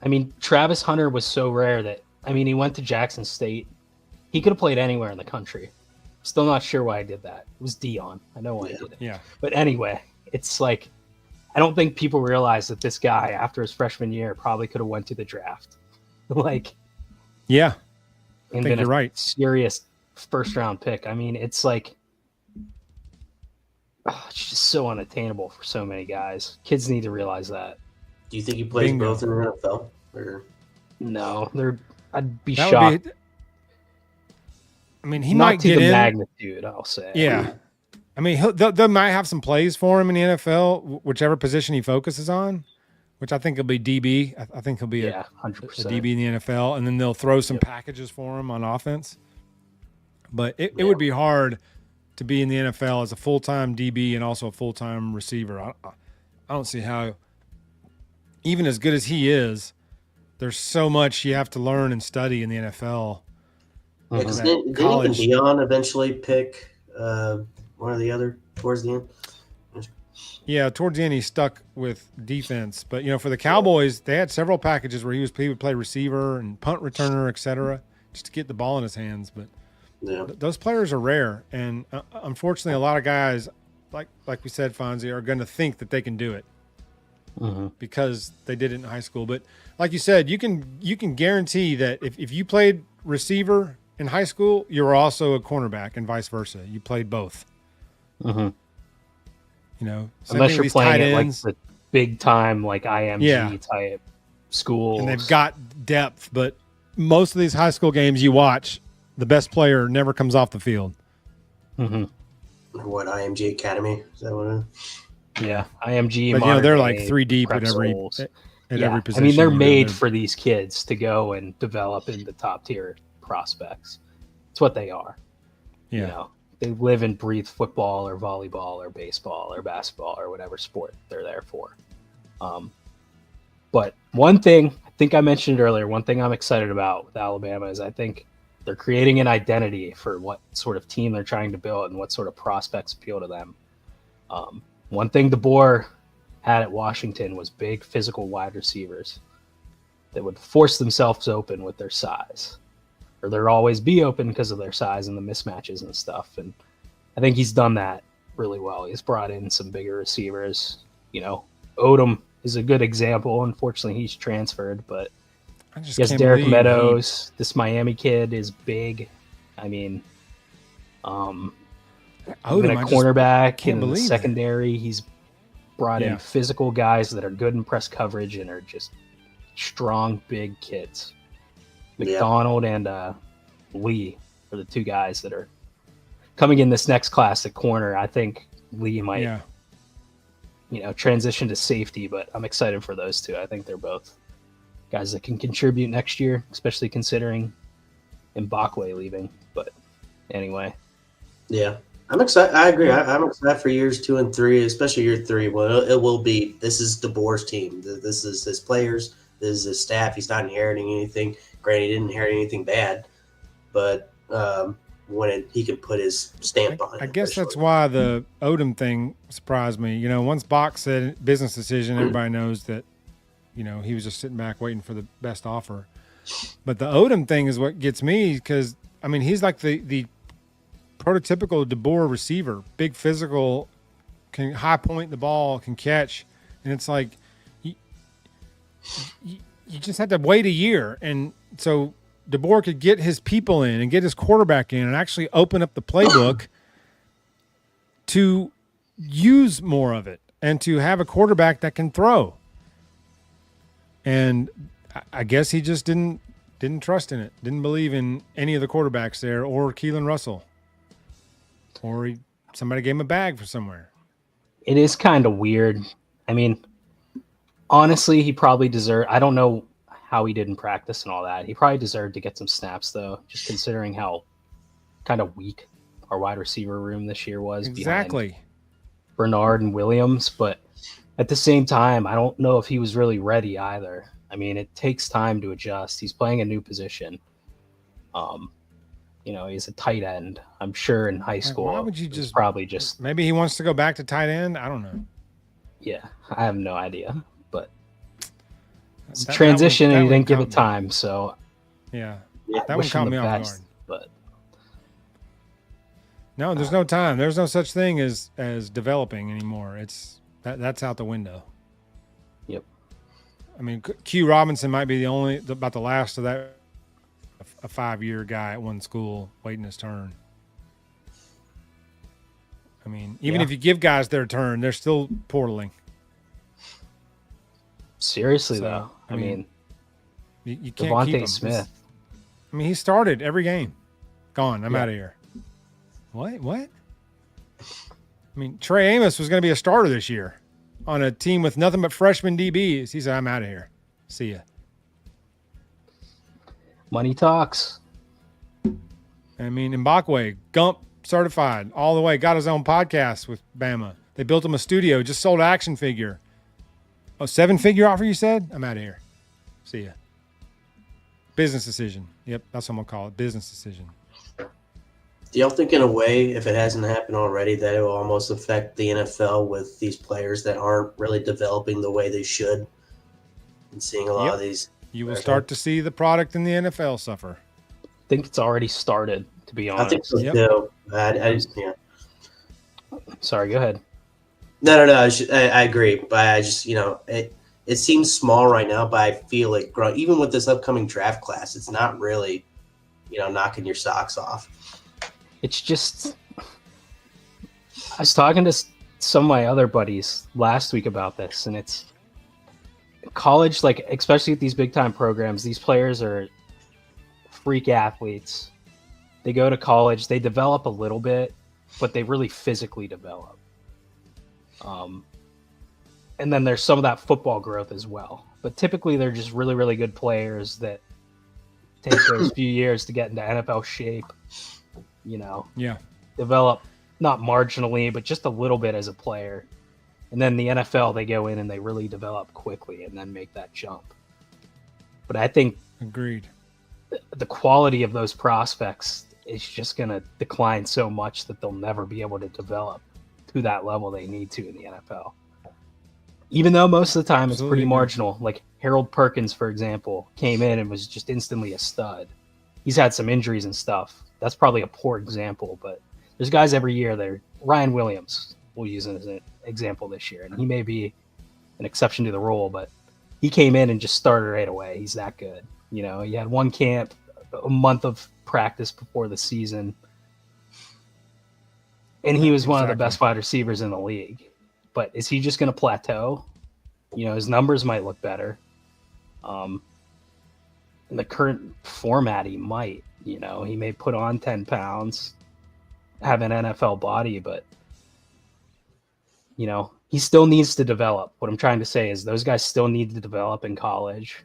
[SPEAKER 6] I mean, Travis Hunter was so rare that, he went to Jackson State. He could have played anywhere in the country. Still not sure why I did that. It was Dion. I know why I did it.
[SPEAKER 3] Yeah.
[SPEAKER 6] But anyway, it's like, I don't think people realize that this guy, after his freshman year, probably could have went to the draft.
[SPEAKER 3] Yeah. I
[SPEAKER 6] and
[SPEAKER 3] think
[SPEAKER 6] been
[SPEAKER 3] you're right.
[SPEAKER 6] Serious first-round pick. It's like, it's just so unattainable for so many guys. Kids need to realize that.
[SPEAKER 4] Do you think he plays both in the NFL? Or?
[SPEAKER 6] No, I'd be shocked.
[SPEAKER 3] He
[SPEAKER 6] not
[SPEAKER 3] might
[SPEAKER 6] to
[SPEAKER 3] get
[SPEAKER 6] the
[SPEAKER 3] in.
[SPEAKER 6] magnitude, I'll say.
[SPEAKER 3] Yeah. They might have some plays for him in the NFL, whichever position he focuses on, which I think will be DB. I think he'll be a
[SPEAKER 6] 100%.
[SPEAKER 3] DB in the NFL, and then they'll throw some packages for him on offense. But it would be hard to be in the NFL as a full-time DB and also a full-time receiver. I don't see how, even as good as he is, there's so much you have to learn and study in the NFL.
[SPEAKER 4] Yeah, because didn't even Dion eventually pick one or the other towards the end?
[SPEAKER 3] Yeah, towards the end he stuck with defense, but for the Cowboys, they had several packages where he would play receiver and punt returner, etc., just to get the ball in his hands. But those players are rare, and unfortunately, a lot of guys, like we said, Fonzie, are going to think that they can do it because they did it in high school. But like you said, you can guarantee that if you played receiver in high school, you were also a cornerback, and vice versa. You played both.
[SPEAKER 6] Unless you're playing at like the big time, like IMG type schools,
[SPEAKER 3] and they've got depth. But most of these high school games you watch, the best player never comes off the field.
[SPEAKER 4] What, IMG Academy? Is that what it is?
[SPEAKER 6] Yeah, IMG.
[SPEAKER 3] But they're like 3 deep at every every position.
[SPEAKER 6] I mean, they're made for these kids to go and develop into top tier prospects. It's what they are.
[SPEAKER 3] Yeah.
[SPEAKER 6] They live and breathe football or volleyball or baseball or basketball or whatever sport they're there for. But one thing, I think I mentioned earlier, one thing I'm excited about with Alabama is I think they're creating an identity for what sort of team they're trying to build and what sort of prospects appeal to them. One thing DeBoer had at Washington was big physical wide receivers that would force themselves open with their size. Or they'll always be open because of their size and the mismatches and stuff. And I think he's done that really well. He's brought in some bigger receivers. Odom is a good example. Unfortunately, he's transferred, but he has Derek Meadows. This Miami kid is big. I mean, even a cornerback in the secondary. He's brought in physical guys that are good in press coverage and are just strong, big kids. McDonald and Lee are the two guys that are coming in this next class at corner. I think Lee might, transition to safety, but I'm excited for those two. I think they're both guys that can contribute next year, especially considering Mbakwe leaving. But anyway. Yeah.
[SPEAKER 4] I'm excited. I agree. I'm excited for years 2 and 3, especially year 3. Well, it will be, this is DeBoer's team. This is his players. This is his staff. He's not inheriting anything. Granted, he didn't inherit anything bad, but he could put his stamp on it.
[SPEAKER 3] I guess that's why the Odom thing surprised me. Once Bach said business decision, everybody knows that, he was just sitting back waiting for the best offer. But the Odom thing is what gets me because, I mean, he's like the prototypical DeBoer receiver, big physical, can high point the ball, can catch. And it's like, you just have to wait a year. And so DeBoer could get his people in and get his quarterback in and actually open up the playbook to use more of it and to have a quarterback that can throw. And I guess he just didn't trust in it, didn't believe in any of the quarterbacks there or Keelan Russell. Or somebody gave him a bag from somewhere.
[SPEAKER 6] It is kind of weird. I mean, honestly, he probably deserved – I don't know how he did in practice and all that. He probably deserved to get some snaps, though, just considering how kind of weak our wide receiver room this year was.
[SPEAKER 3] Exactly.
[SPEAKER 6] Behind Bernard and Williams. But at the same time, I don't know if he was really ready either. I mean, it takes time to adjust. He's playing a new position. He's a tight end. I'm sure in high school.
[SPEAKER 3] Why would you just
[SPEAKER 6] probably just
[SPEAKER 3] maybe he wants to go back to tight end? I don't know.
[SPEAKER 6] Yeah, I have no idea. But it's a transition and he didn't give it time, so
[SPEAKER 3] yeah. That one caught me off guard.
[SPEAKER 6] But
[SPEAKER 3] no, there's no time. There's no such thing as developing anymore. That's out the window.
[SPEAKER 6] Yep.
[SPEAKER 3] I mean, Q Robinson might be about the last of that. A 5-year guy at one school waiting his turn. I mean, even if you give guys their turn, they're still portaling.
[SPEAKER 6] Seriously, though. I mean
[SPEAKER 3] you can't keep him.
[SPEAKER 6] Smith.
[SPEAKER 3] I mean, he started every game. Gone. I'm out of here. What? I mean, Trey Amos was going to be a starter this year on a team with nothing but freshman DBs. He said, I'm out of here. See ya.
[SPEAKER 6] Money talks.
[SPEAKER 3] I mean, Mbakwe, Gump certified all the way. Got his own podcast with Bama. They built him a studio. Just sold an action figure. Oh, 7-figure offer, you said? I'm out of here. See ya. Business decision. Yep, that's what I'm going to call it. Business decision.
[SPEAKER 4] Do y'all think, in a way, if it hasn't happened already, that it will almost affect the NFL with these players that aren't really developing the way they should? And seeing a lot of these.
[SPEAKER 3] You will start to see the product in the NFL suffer.
[SPEAKER 6] I think it's already started, to be honest.
[SPEAKER 4] I think so, too. Yeah.
[SPEAKER 6] Sorry, go ahead.
[SPEAKER 4] No. I agree. But I just, it seems small right now, but I feel like even with this upcoming draft class, it's not really, knocking your socks off.
[SPEAKER 6] It's just, I was talking to some of my other buddies last week about this, and it's college, like, especially at these big time programs, these players are freak athletes. They go to college, they develop a little bit, but they really physically develop. And then there's some of that football growth as well. But typically they're just really, really good players that take those few years to get into NFL shape, develop not marginally, but just a little bit as a player. And then the NFL, they go in and they really develop quickly and then make that jump. But I think
[SPEAKER 3] agreed.
[SPEAKER 6] The quality of those prospects is just going to decline so much that they'll never be able to develop to that level they need to in the NFL. Even though most of the time it's pretty marginal. Like Harold Perkins, for example, came in and was just instantly a stud. He's had some injuries and stuff. That's probably a poor example, but there's guys every year that Ryan Williams, we'll use as an example this year, and he may be an exception to the rule, but he came in and just started right away. He's that good. He had one camp, a month of practice before the season, and he was one of the best wide receivers in the league. But is he just going to plateau? His numbers might look better. In the current format, he might. He may put on 10 pounds, have an NFL body, but, he still needs to develop. What I'm trying to say is those guys still need to develop in college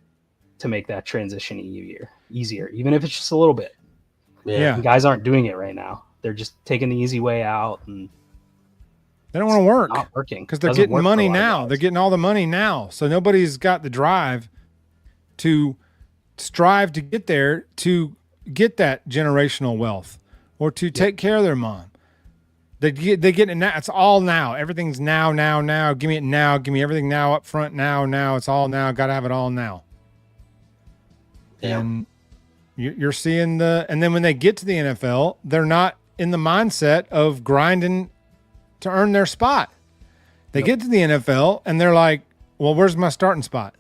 [SPEAKER 6] to make that transition easier, even if it's just a little bit.
[SPEAKER 3] Yeah.
[SPEAKER 6] And guys aren't doing it right now. They're just taking the easy way out, and
[SPEAKER 3] they don't want to work.
[SPEAKER 6] Not working
[SPEAKER 3] because they're getting money now. They're getting all the money now. So nobody's got the drive to strive to get there, to get that generational wealth, or to take care of their mom. They get it now. It's all now. Everything's now. Give me it now. Give me everything now up front now. It's all now. Got to have it all now. Yeah. And you're seeing and then when they get to the NFL, they're not in the mindset of grinding to earn their spot. They get to the NFL and they're like, well, where's my starting spot?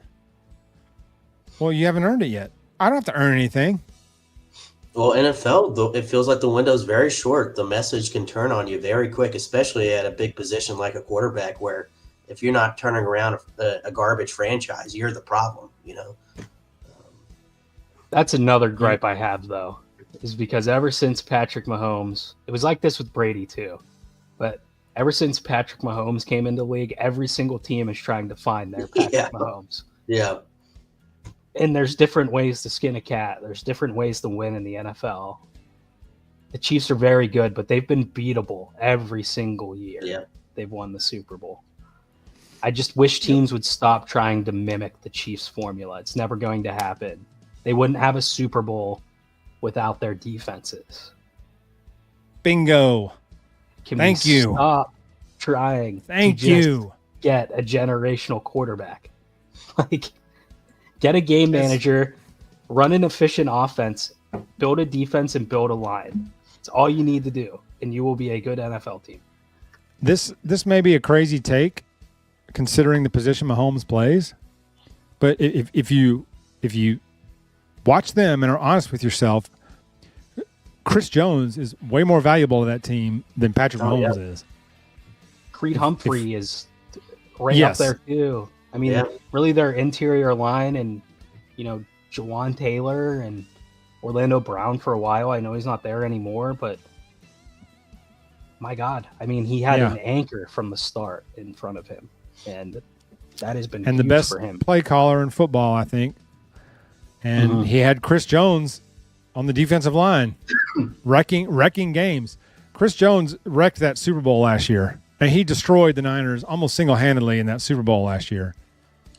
[SPEAKER 3] Well, you haven't earned it yet. I don't have to earn anything.
[SPEAKER 4] Well, NFL, it feels like the window's very short. The message can turn on you very quick, especially at a big position like a quarterback, where if you're not turning around a garbage franchise, you're the problem,
[SPEAKER 6] That's another gripe I have, though, is because ever since Patrick Mahomes, it was like this with Brady too, but ever since Patrick Mahomes came into the league, every single team is trying to find their Patrick Mahomes.
[SPEAKER 4] Yeah.
[SPEAKER 6] And there's different ways to skin a cat. There's different ways to win in the NFL. The Chiefs are very good, but they've been beatable every single year. They've won the Super Bowl. I just wish teams would stop trying to mimic the Chiefs formula. It's never going to happen. They wouldn't have a Super Bowl without their defenses.
[SPEAKER 3] Bingo.
[SPEAKER 6] Thank you. Stop trying to get a generational quarterback. Get a game manager, run an efficient offense, build a defense, and build a line. It's all you need to do, and you will be a good NFL team.
[SPEAKER 3] This may be a crazy take, considering the position Mahomes plays, but if you watch them and are honest with yourself, Chris Jones is way more valuable to that team than Patrick Mahomes is.
[SPEAKER 6] Creed Humphrey is right up there too. I mean, really their interior line and, Jawan Taylor and Orlando Brown for a while. I know he's not there anymore, but my God, I mean, he had an anchor from the start in front of him, and that has been huge
[SPEAKER 3] the best
[SPEAKER 6] for him.
[SPEAKER 3] Play caller in football, I think. And he had Chris Jones on the defensive line, wrecking games. Chris Jones wrecked that Super Bowl last year, and he destroyed the Niners almost single-handedly in that Super Bowl last year.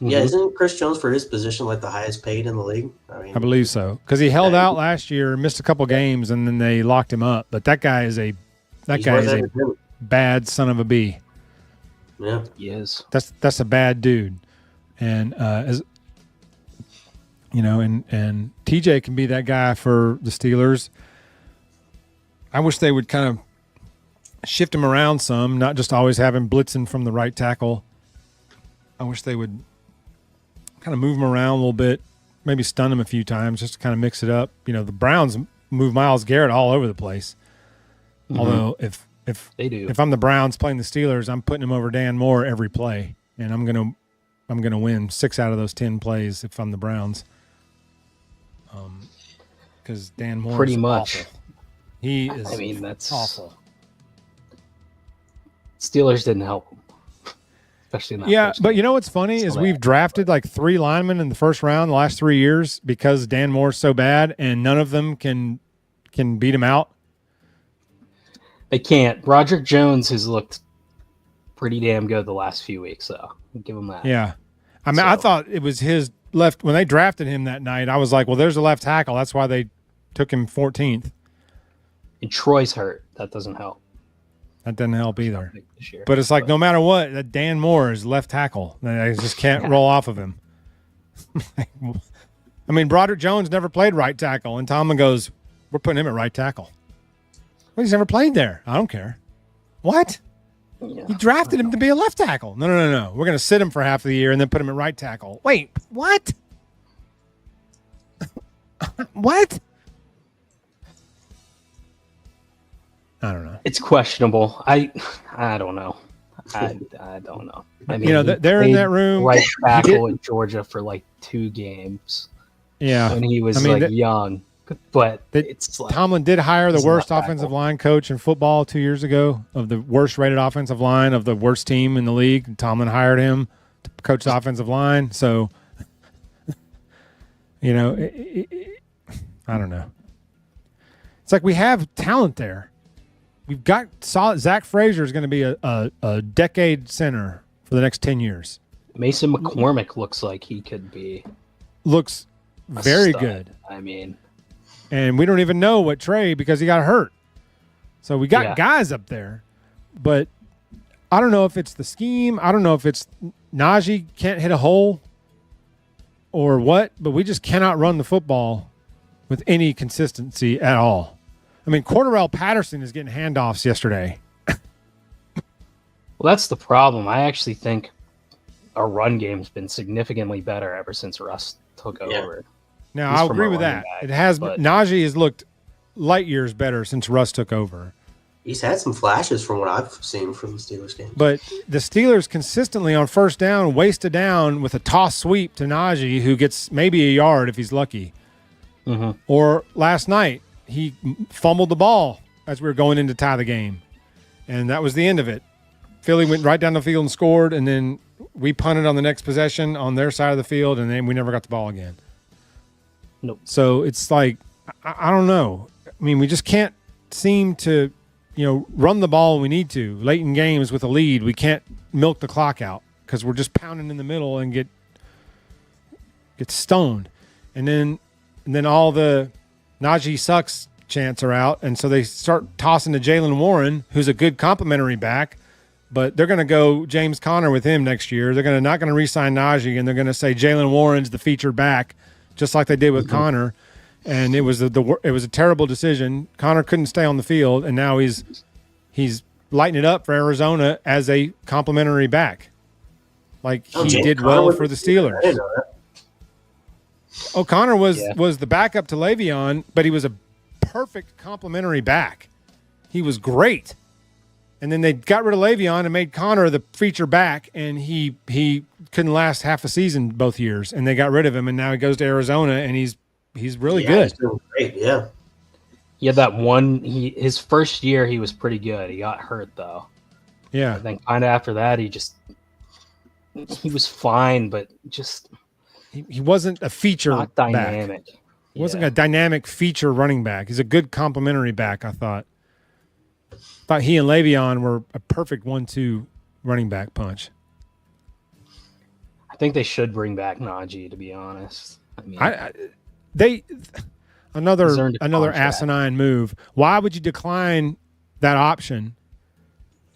[SPEAKER 4] Yeah, isn't Chris Jones for his position like the highest paid in the league?
[SPEAKER 3] I believe so, because he held out last year, missed a couple games, and then they locked him up. But that guy is a bad son of a bee.
[SPEAKER 4] Yeah,
[SPEAKER 6] he is.
[SPEAKER 3] That's a bad dude, and as you know, and TJ can be that guy for the Steelers. I wish they would kind of shift him around some, not just always have him blitzing from the right tackle. I wish they would kind of move him around a little bit, maybe stun him a few times just to kind of mix it up. You know, the Browns move Myles Garrett all over the place. Mm-hmm. Although if
[SPEAKER 6] they do,
[SPEAKER 3] if I'm the Browns playing the Steelers, I'm putting him over Dan Moore every play, and I'm gonna win 6 out of those 10 plays if I'm the Browns. Because Dan Moore
[SPEAKER 6] pretty much
[SPEAKER 3] awful. He is.
[SPEAKER 6] I mean, that's
[SPEAKER 3] awful.
[SPEAKER 6] Steelers didn't help him. Especially in that first
[SPEAKER 3] but
[SPEAKER 6] game.
[SPEAKER 3] you know what's funny is we've drafted like 3 linemen in the first round the last 3 years because Dan Moore's so bad, and none of them can beat him out.
[SPEAKER 6] They can't. Roderick Jones has looked pretty damn good the last few weeks, though. I'll give him that.
[SPEAKER 3] Yeah. I mean, I thought it was his left. When they drafted him that night, I was like, well, there's a left tackle. That's why they took him 14th.
[SPEAKER 6] And Troy's hurt. That doesn't help.
[SPEAKER 3] That doesn't help either. But it's like no matter what, that Dan Moore is left tackle. I just can't roll off of him. I mean, Broderick Jones never played right tackle, and Tomlin goes, we're putting him at right tackle. Well, he's never played there. I don't care. What?
[SPEAKER 6] Yeah,
[SPEAKER 3] you drafted him to be a left tackle. No. We're going to sit him for half of the year and then put him at right tackle. Wait, what? What? I don't know.
[SPEAKER 6] It's questionable. I don't know. I don't know. I mean,
[SPEAKER 3] you know, they're in that room.
[SPEAKER 6] Right tackle in Georgia for like 2 games.
[SPEAKER 3] Yeah,
[SPEAKER 6] when he was young. But it's like,
[SPEAKER 3] Tomlin did hire the worst offensive line coach in football 2 years ago, of the worst rated offensive line of the worst team in the league. Tomlin hired him to coach the offensive line. So, you know, I don't know. It's like we have talent there. We've got solid. Zach Frazier is going to be a decade center for the next 10 years.
[SPEAKER 6] Mason McCormick looks like he could be.
[SPEAKER 3] Looks very good.
[SPEAKER 6] I mean.
[SPEAKER 3] And we don't even know what Trey, because he got hurt. So we got guys up there. But I don't know if it's the scheme. I don't know if it's Najee can't hit a hole or what, but we just cannot run the football with any consistency at all. I mean, Cordarrelle Patterson is getting handoffs yesterday.
[SPEAKER 6] Well, that's the problem. I actually think our run game's been significantly better ever since Russ took over.
[SPEAKER 3] Now, I'll agree with that. It has. Najee has looked light years better since Russ took over.
[SPEAKER 4] He's had some flashes from what I've seen from the Steelers game.
[SPEAKER 3] But the Steelers consistently on first down waste a down with a toss sweep to Najee, who gets maybe a yard if he's lucky.
[SPEAKER 6] Mm-hmm.
[SPEAKER 3] Or last night, he fumbled the ball as we were going in to tie the game. And that was the end of it. Philly went right down the field and scored, and then we punted on the next possession on their side of the field, and then we never got the ball again.
[SPEAKER 6] Nope.
[SPEAKER 3] So it's like, I don't know. I mean, we just can't seem to, run the ball when we need to. Late in games with a lead, we can't milk the clock out because we're just pounding in the middle and get stoned. And then all the Najee sucks chants are out, and so they start tossing to Jalen Warren, who's a good complimentary back, but they're going to go James Conner with him next year. They're not going to re-sign Najee, and they're going to say Jalen Warren's the featured back, just like they did with Conner. And it was a terrible decision. Conner couldn't stay on the field, and now he's lighting it up for Arizona as a complimentary back, like he did well for the Steelers.
[SPEAKER 4] I didn't know that.
[SPEAKER 3] O'Connor was the backup to Le'Veon, but he was a perfect complimentary back. He was great. And then they got rid of Le'Veon and made Connor the feature back, and he couldn't last half a season both years, and they got rid of him, and now he goes to Arizona, and he's really good.
[SPEAKER 4] He's doing great, yeah.
[SPEAKER 6] He had that one. His first year he was pretty good. He got hurt though.
[SPEAKER 3] Yeah.
[SPEAKER 6] And then kind of after that he was fine, but just
[SPEAKER 3] he wasn't a feature
[SPEAKER 6] not dynamic.
[SPEAKER 3] Back. He wasn't a dynamic feature running back. He's a good complimentary back, I thought. thought he and Le'Veon were a perfect 1-2 running back punch.
[SPEAKER 6] I think they should bring back Najee, to be honest. I mean,
[SPEAKER 3] another asinine move. Why would you decline that option?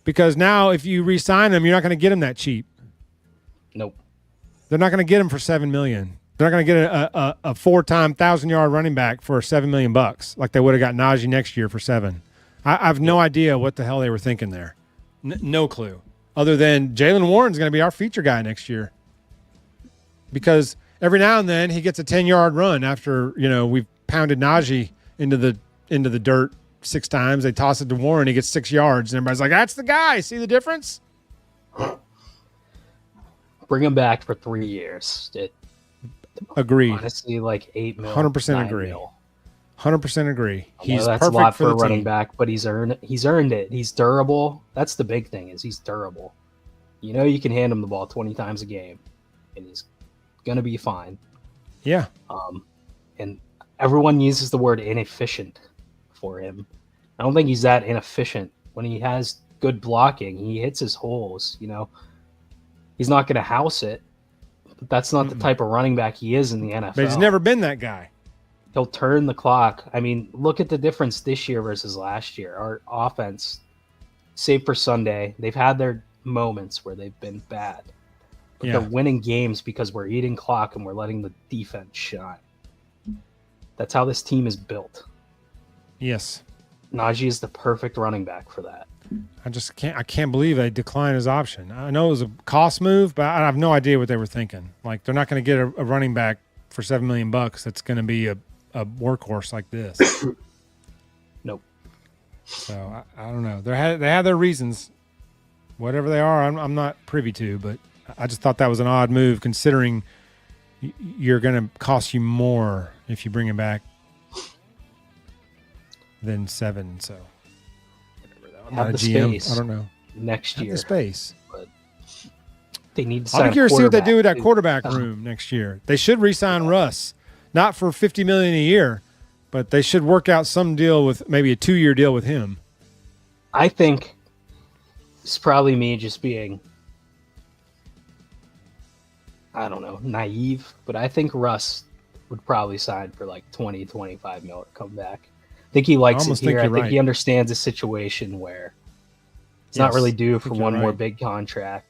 [SPEAKER 3] Because now if you re-sign him, you're not going to get him that cheap.
[SPEAKER 6] Nope.
[SPEAKER 3] They're not going to get him for $7 million. They're not going to get a 4-time 1,000-yard running back for $7 million like they would have got Najee next year for $7 million. I have no idea what the hell they were thinking there. No clue. Other than Jaylen Warren's going to be our feature guy next year. Because every now and then he gets a 10-yard run after, we've pounded Najee into the dirt 6 times. They toss it to Warren, he gets 6 yards, and everybody's like, that's the guy. See the difference?
[SPEAKER 6] Bring him back for 3 years.
[SPEAKER 3] Agreed.
[SPEAKER 6] Honestly, like $8 million.
[SPEAKER 3] 100% agree. 100% agree.
[SPEAKER 6] He's that's perfect a lot for a running back, but he's earned it. He's durable. That's the big thing, is he's durable. You can hand him the ball 20 times a game, and he's gonna be fine.
[SPEAKER 3] Yeah.
[SPEAKER 6] And everyone uses the word inefficient for him. I don't think he's that inefficient. When he has good blocking, he hits his holes. He's not gonna house it. But that's not the type of running back he is in the NFL.
[SPEAKER 3] But he's never been that guy.
[SPEAKER 6] He'll turn the clock. I mean, look at the difference this year versus last year. Our offense, save for Sunday, they've had their moments where they've been bad. But they're winning games because we're eating clock and we're letting the defense shine. That's how this team is built.
[SPEAKER 3] Yes.
[SPEAKER 6] Najee is the perfect running back for that.
[SPEAKER 3] I can't believe they declined his option. I know it was a cost move, but I have no idea what they were thinking. Like, they're not going to get a running back for $7 million that's going to be a workhorse like this.
[SPEAKER 6] Nope.
[SPEAKER 3] So I don't know. They had their reasons, whatever they are. I'm not privy to, but I just thought that was an odd move considering you're going to cost you more if you bring him back than 7. So I'm not a GM. I don't know.
[SPEAKER 6] Next year,
[SPEAKER 3] the space.
[SPEAKER 6] But they need to sign.
[SPEAKER 3] I'll be curious to see what they do with that quarterback room next year. They should re-sign Russ, not for $50 million a year, but they should work out some deal with maybe a 2-year deal with him.
[SPEAKER 6] I think it's probably me just being, I don't know, naive, but I think Russ would probably sign for like 20, 25 mil to come back. I think he likes it here. I think he understands a situation where it's not really due for one more big contract.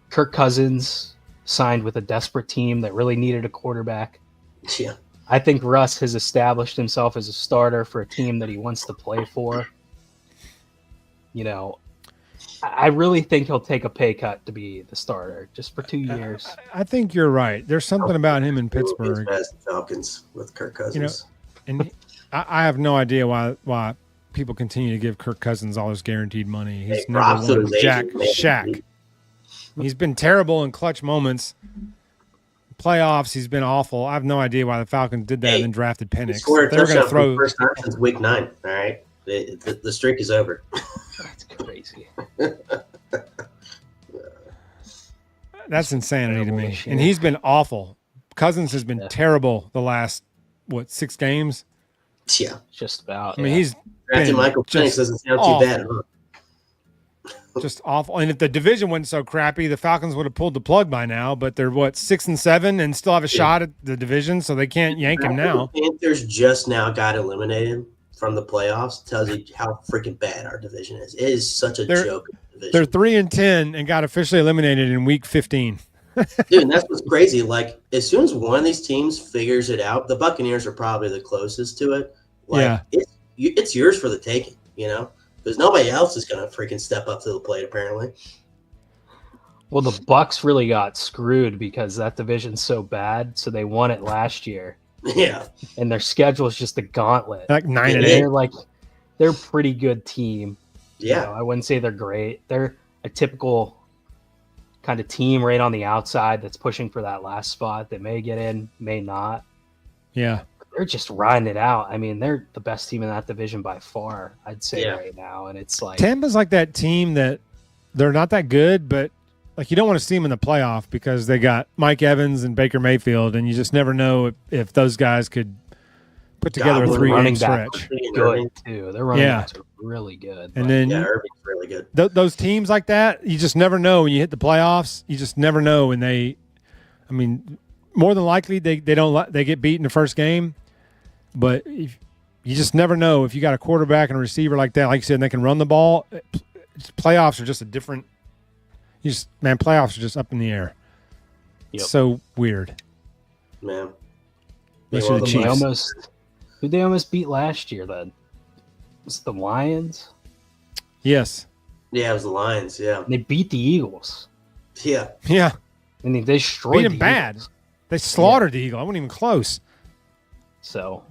[SPEAKER 6] Kirk Cousins signed with a desperate team that really needed a quarterback.
[SPEAKER 4] Yeah.
[SPEAKER 6] I think Russ has established himself as a starter for a team that he wants to play for. I really think he'll take a pay cut to be the starter just for 2 years.
[SPEAKER 3] I think you're right. There's something about him in Pittsburgh.
[SPEAKER 4] Falcons with Kirk Cousins.
[SPEAKER 3] And I have no idea why people continue to give Kirk Cousins all his guaranteed money. He's never won jack shack. He's been terrible in clutch moments. Playoffs, he's been awful. I have no idea why the Falcons did that and then drafted Penix.
[SPEAKER 4] They were going to throw first time since week 9. All right, the streak is over.
[SPEAKER 6] That's crazy.
[SPEAKER 3] That's insanity to me. And he's been awful. Cousins has been terrible the last 6 games.
[SPEAKER 4] Yeah,
[SPEAKER 6] just about.
[SPEAKER 3] I mean, he's
[SPEAKER 4] drafting Michael Penix doesn't sound too bad, huh?
[SPEAKER 3] Just awful. And if the division wasn't so crappy, the Falcons would have pulled the plug by now. But they're 6-7 and still have a shot at the division, so they can't yank him now.
[SPEAKER 4] The Panthers just now got eliminated from the playoffs. Tells you how freaking bad our division is. It is such a joke.
[SPEAKER 3] They're 3-10 and got officially eliminated in week 15.
[SPEAKER 4] Dude, and that's what's crazy. Like, as soon as one of these teams figures it out, the Buccaneers are probably the closest to it. Like, it's yours for the taking, because nobody else is going to freaking step up to the plate, apparently.
[SPEAKER 6] Well, the Bucs really got screwed because that division's so bad, so they won it last year.
[SPEAKER 4] Yeah.
[SPEAKER 6] And their schedule is just a gauntlet.
[SPEAKER 3] Like 9-8.
[SPEAKER 6] They're a pretty good team.
[SPEAKER 4] Yeah.
[SPEAKER 6] I wouldn't say they're great. They're a typical kind of team right on the outside that's pushing for that last spot that may get in, may not.
[SPEAKER 3] Yeah.
[SPEAKER 6] They're just riding it out. I mean, they're the best team in that division by far, I'd say right now. And it's like
[SPEAKER 3] Tampa's like that team that they're not that good, but you don't want to see them in the playoff because they got Mike Evans and Baker Mayfield, and you just never know if those guys could put together a 3-game stretch.
[SPEAKER 6] Good too. Their running backs are really good.
[SPEAKER 3] And then
[SPEAKER 4] Irving's really good.
[SPEAKER 3] Those teams like that, you just never know when you hit the playoffs. You just never know when they. I mean, more than likely they get beat in the first game, but you just never know if you got a quarterback and a receiver like that. Like you said, and they can run the ball. Playoffs are just a different. Playoffs are just up in the air. Yep. So weird.
[SPEAKER 4] Man.
[SPEAKER 3] The Chiefs.
[SPEAKER 6] Who'd they almost beat last year then? Was it the Lions?
[SPEAKER 3] Yes.
[SPEAKER 4] Yeah, it was the Lions, yeah.
[SPEAKER 6] They beat the Eagles.
[SPEAKER 4] Yeah.
[SPEAKER 3] Yeah.
[SPEAKER 6] And they destroyed
[SPEAKER 3] beat them bad.
[SPEAKER 6] Eagles.
[SPEAKER 3] They slaughtered the Eagle. I wasn't even close.
[SPEAKER 6] So,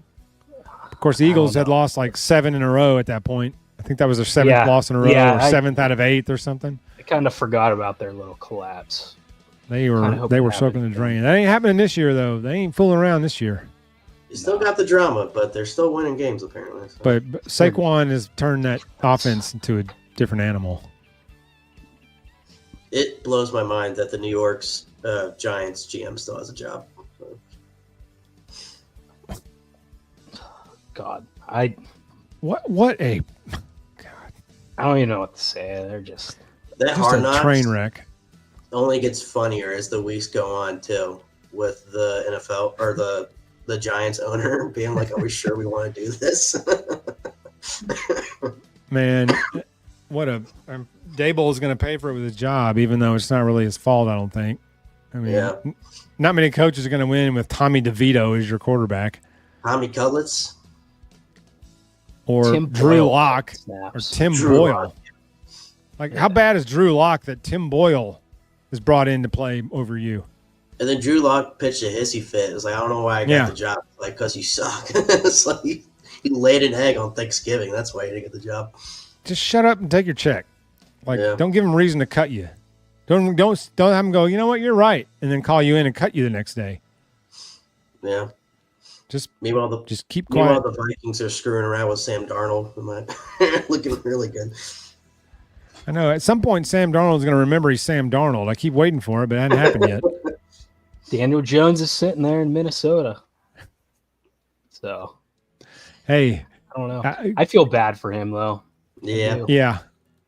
[SPEAKER 3] of course, the Eagles had lost like 7 in a row at that point. I think that was their 7th loss in a row, or 7th out of 8 or something.
[SPEAKER 6] I kind of forgot about their little collapse.
[SPEAKER 3] They were soaking the drain. That ain't happening this year, though. They ain't fooling around this year.
[SPEAKER 4] You still got the drama, but they're still winning games, apparently. So.
[SPEAKER 3] But Saquon has turned that offense into a different animal.
[SPEAKER 4] It blows my mind that the New York's Giants GM still has a job.
[SPEAKER 6] God,
[SPEAKER 3] what a God.
[SPEAKER 6] I don't even know what to say. They're just
[SPEAKER 4] Hard Knocks
[SPEAKER 3] train wreck.
[SPEAKER 4] Only gets funnier as the weeks go on too, with the NFL or the Giants owner being like, "Are we sure we want to do this?"
[SPEAKER 3] Man, Dable is going to pay for it with his job, even though it's not really his fault. I don't think. I mean, not many coaches are going to win with Tommy DeVito as your quarterback.
[SPEAKER 4] Tommy Cutlets.
[SPEAKER 3] Or Drew Lock or Tim Boyle. Like, how bad is Drew Lock that Tim Boyle is brought in to play over you?
[SPEAKER 4] And then Drew Lock pitched a hissy fit. It's like, I don't know why I got the job. Like, because you suck. It's like he laid an egg on Thanksgiving. That's why he didn't get the job.
[SPEAKER 3] Just shut up and take your check. Like, don't give him reason to cut you. Don't have him go, you know what, you're right, and then call you in and cut you the next day.
[SPEAKER 4] Yeah.
[SPEAKER 3] Just keep quiet.
[SPEAKER 4] Meanwhile, the Vikings are screwing around with Sam Darnold. Looking really good.
[SPEAKER 3] I know. At some point, Sam Darnold's going to remember he's Sam Darnold. I keep waiting for it, but it hasn't happened yet.
[SPEAKER 6] Daniel Jones is sitting there in Minnesota. So,
[SPEAKER 3] hey,
[SPEAKER 6] I don't know. I feel bad for him though.
[SPEAKER 4] Yeah.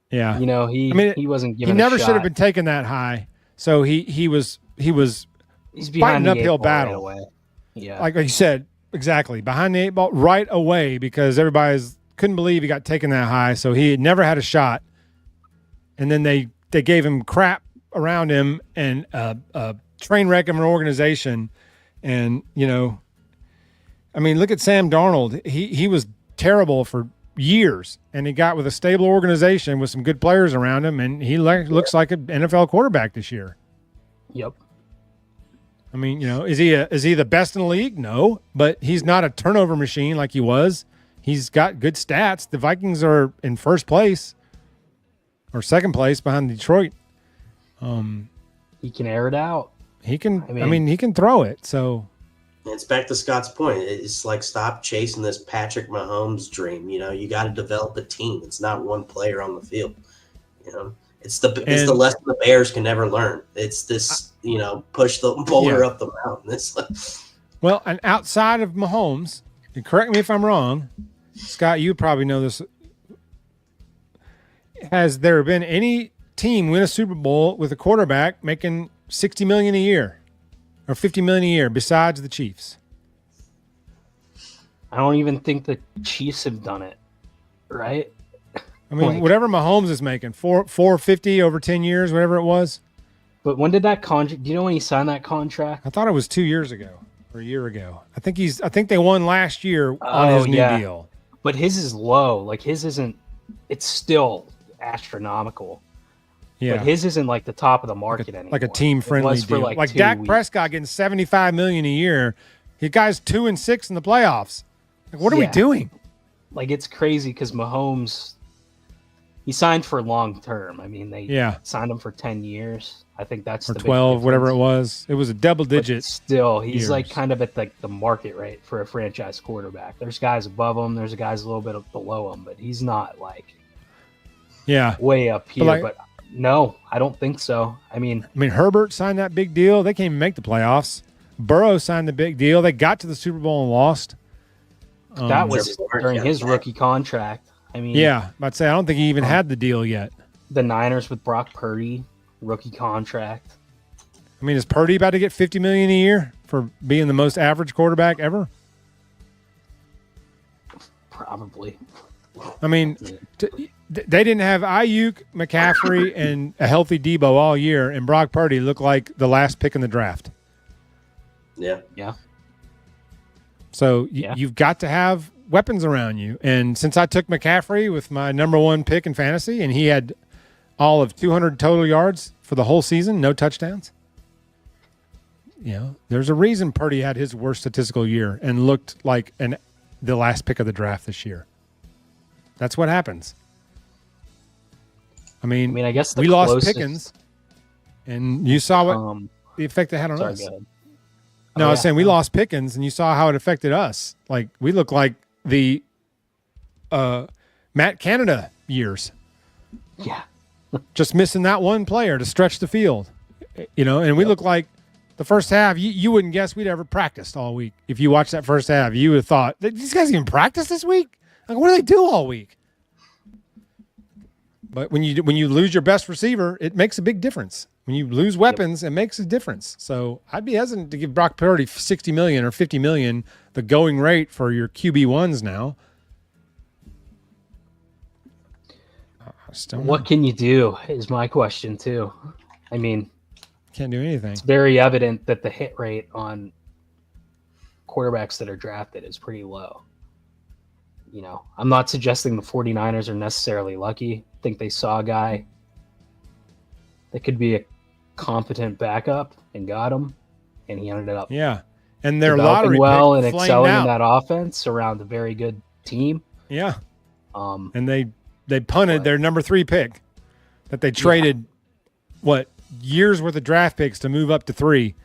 [SPEAKER 3] Yeah.
[SPEAKER 6] You know, he wasn't given.
[SPEAKER 3] He never
[SPEAKER 6] a shot.
[SPEAKER 3] should have been taken that high. So he's fighting an uphill battle.
[SPEAKER 6] Right away. Yeah,
[SPEAKER 3] like you said, exactly behind the 8 ball right away because everybody couldn't believe he got taken that high. So he had never had a shot, and then they gave him crap around him and a train wreck of an organization, and I mean, look at Sam Darnold. He was terrible for years, and he got with a stable organization with some good players around him, and he looks like an NFL quarterback this year.
[SPEAKER 6] Yep.
[SPEAKER 3] I mean, is he the best in the league? No, but he's not a turnover machine like he was. He's got good stats. The Vikings are in first place or second place behind Detroit.
[SPEAKER 6] He can air it out.
[SPEAKER 3] He can. I mean, he can throw it. So
[SPEAKER 4] it's back to Scott's point. It's like, stop chasing this Patrick Mahomes dream. You got to develop a team. It's not one player on the field. It's the lesson the Bears can never learn. It's this, push the boulder up the mountain.
[SPEAKER 3] Well, and outside of Mahomes, and correct me if I'm wrong, Scott, you probably know this. Has there been any team win a Super Bowl with a quarterback making $60 million a year or $50 million a year besides the Chiefs?
[SPEAKER 6] I don't even think the Chiefs have done it, right?
[SPEAKER 3] I mean, whatever Mahomes is making, $450 over 10 years, whatever it was.
[SPEAKER 6] But when did that contract? Do you know when he signed that contract?
[SPEAKER 3] I thought it was 2 years ago or a year ago. I think they won last year on his new deal.
[SPEAKER 6] But his is low. Like his isn't. It's still astronomical. Yeah. But his isn't like the top of the market anymore.
[SPEAKER 3] Like a team-friendly deal. Like Dak Prescott getting $75 million a year. The guy's 2-6 in the playoffs. Like, what are we doing?
[SPEAKER 6] Like, it's crazy because Mahomes, he signed for long term. I mean, they signed him for 10 years. I think that's
[SPEAKER 3] or the 12, whatever it was. It was a double digit.
[SPEAKER 6] But still, he's like kind of at the market rate for a franchise quarterback. There's guys above him. There's guys a little bit below him, but he's not like way up here. But no, I don't think so. I mean,
[SPEAKER 3] Herbert signed that big deal. They can't even make the playoffs. Burrow signed the big deal. They got to the Super Bowl and lost.
[SPEAKER 6] That was during his rookie contract. I mean,
[SPEAKER 3] yeah, I'd say I don't think he even had the deal yet.
[SPEAKER 6] The Niners with Brock Purdy, rookie contract.
[SPEAKER 3] I mean, is Purdy about to get $50 million a year for being the most average quarterback ever?
[SPEAKER 6] Probably.
[SPEAKER 3] I mean, they didn't have Ayuk, McCaffrey, and a healthy Debo all year, and Brock Purdy looked like the last pick in the draft.
[SPEAKER 4] Yeah.
[SPEAKER 6] Yeah.
[SPEAKER 3] So you've got to have weapons around you. And since I took McCaffrey with my number one pick in fantasy, and he had all of 200 total yards for the whole season, no touchdowns. You know, there's a reason Purdy had his worst statistical year and looked like the last pick of the draft this year. That's what happens. I mean, I guess we lost Pickens, and you saw what the effect it had on us. No, I was saying we lost Pickens, and you saw how it affected us. Like, we look like the Matt Canada years.
[SPEAKER 6] Yeah.
[SPEAKER 3] Just missing that one player to stretch the field. You know, and we look like the first half, you wouldn't guess we'd ever practiced all week. If you watched that first half, you would have thought, these guys even practice this week? Like, what do they do all week? But when you lose your best receiver, it makes a big difference. When you lose weapons, it makes a difference. So I'd be hesitant to give Brock Purdy $60 million or $50 million, the going rate for your QB1s now.
[SPEAKER 6] What can you do is my question too. I mean,
[SPEAKER 3] can't do anything.
[SPEAKER 6] It's very evident that the hit rate on quarterbacks that are drafted is pretty low. You know, I'm not suggesting the 49ers are necessarily lucky. I think they saw a guy that could be a competent backup and got him, and he ended up
[SPEAKER 3] and their lottery
[SPEAKER 6] well and excelling in that offense around a very good team.
[SPEAKER 3] Yeah, and they punted their number 3 pick that they traded years worth of draft picks to move up to 3,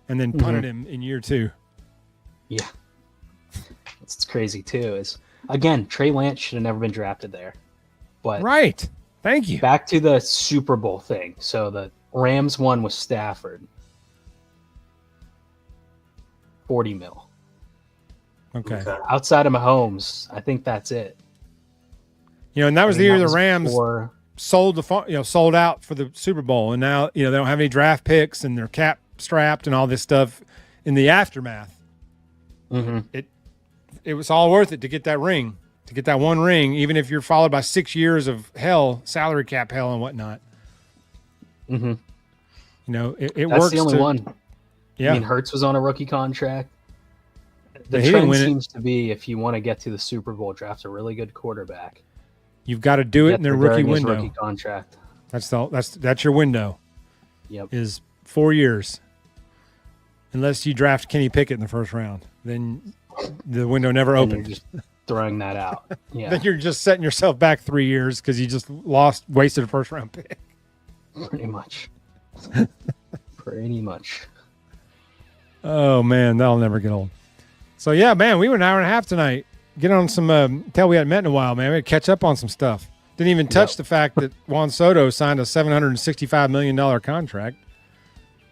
[SPEAKER 3] and then punted him in year 2.
[SPEAKER 6] Yeah, it's crazy too. Is again, Trey Lance should have never been drafted there. But
[SPEAKER 3] right. Thank you.
[SPEAKER 6] Back to the Super Bowl thing. So the Rams won with Stafford. $40 million.
[SPEAKER 3] Okay.
[SPEAKER 6] Outside of Mahomes, I think that's it.
[SPEAKER 3] You know, and that was the year the Rams sold out for the Super Bowl, and now they don't have any draft picks, and they're cap strapped and all this stuff. In the aftermath, it was all worth it to get that ring. To get that one ring, even if you're followed by 6 years of hell, salary cap hell and whatnot. You know, it
[SPEAKER 6] That's
[SPEAKER 3] works.
[SPEAKER 6] That's the only one.
[SPEAKER 3] Yeah.
[SPEAKER 6] I mean, Hurts was on a rookie contract. The trend seems to be, if you want to get to the Super Bowl, draft a really good quarterback.
[SPEAKER 3] You've got to do it in their rookie window.
[SPEAKER 6] Rookie contract.
[SPEAKER 3] That's your window.
[SPEAKER 6] Yep.
[SPEAKER 3] Is 4 years. Unless you draft Kenny Pickett in the first round, then the window never opened.
[SPEAKER 6] Throwing that out. Yeah.
[SPEAKER 3] Then you're just setting yourself back 3 years because you just wasted a first round pick.
[SPEAKER 6] Pretty much. Pretty much.
[SPEAKER 3] Oh man, that'll never get old. So yeah, man, we were an hour and a half tonight. Get on some tell we hadn't met in a while, man. We had to catch up on some stuff. Didn't even touch the fact that Juan Soto signed a $765 million contract.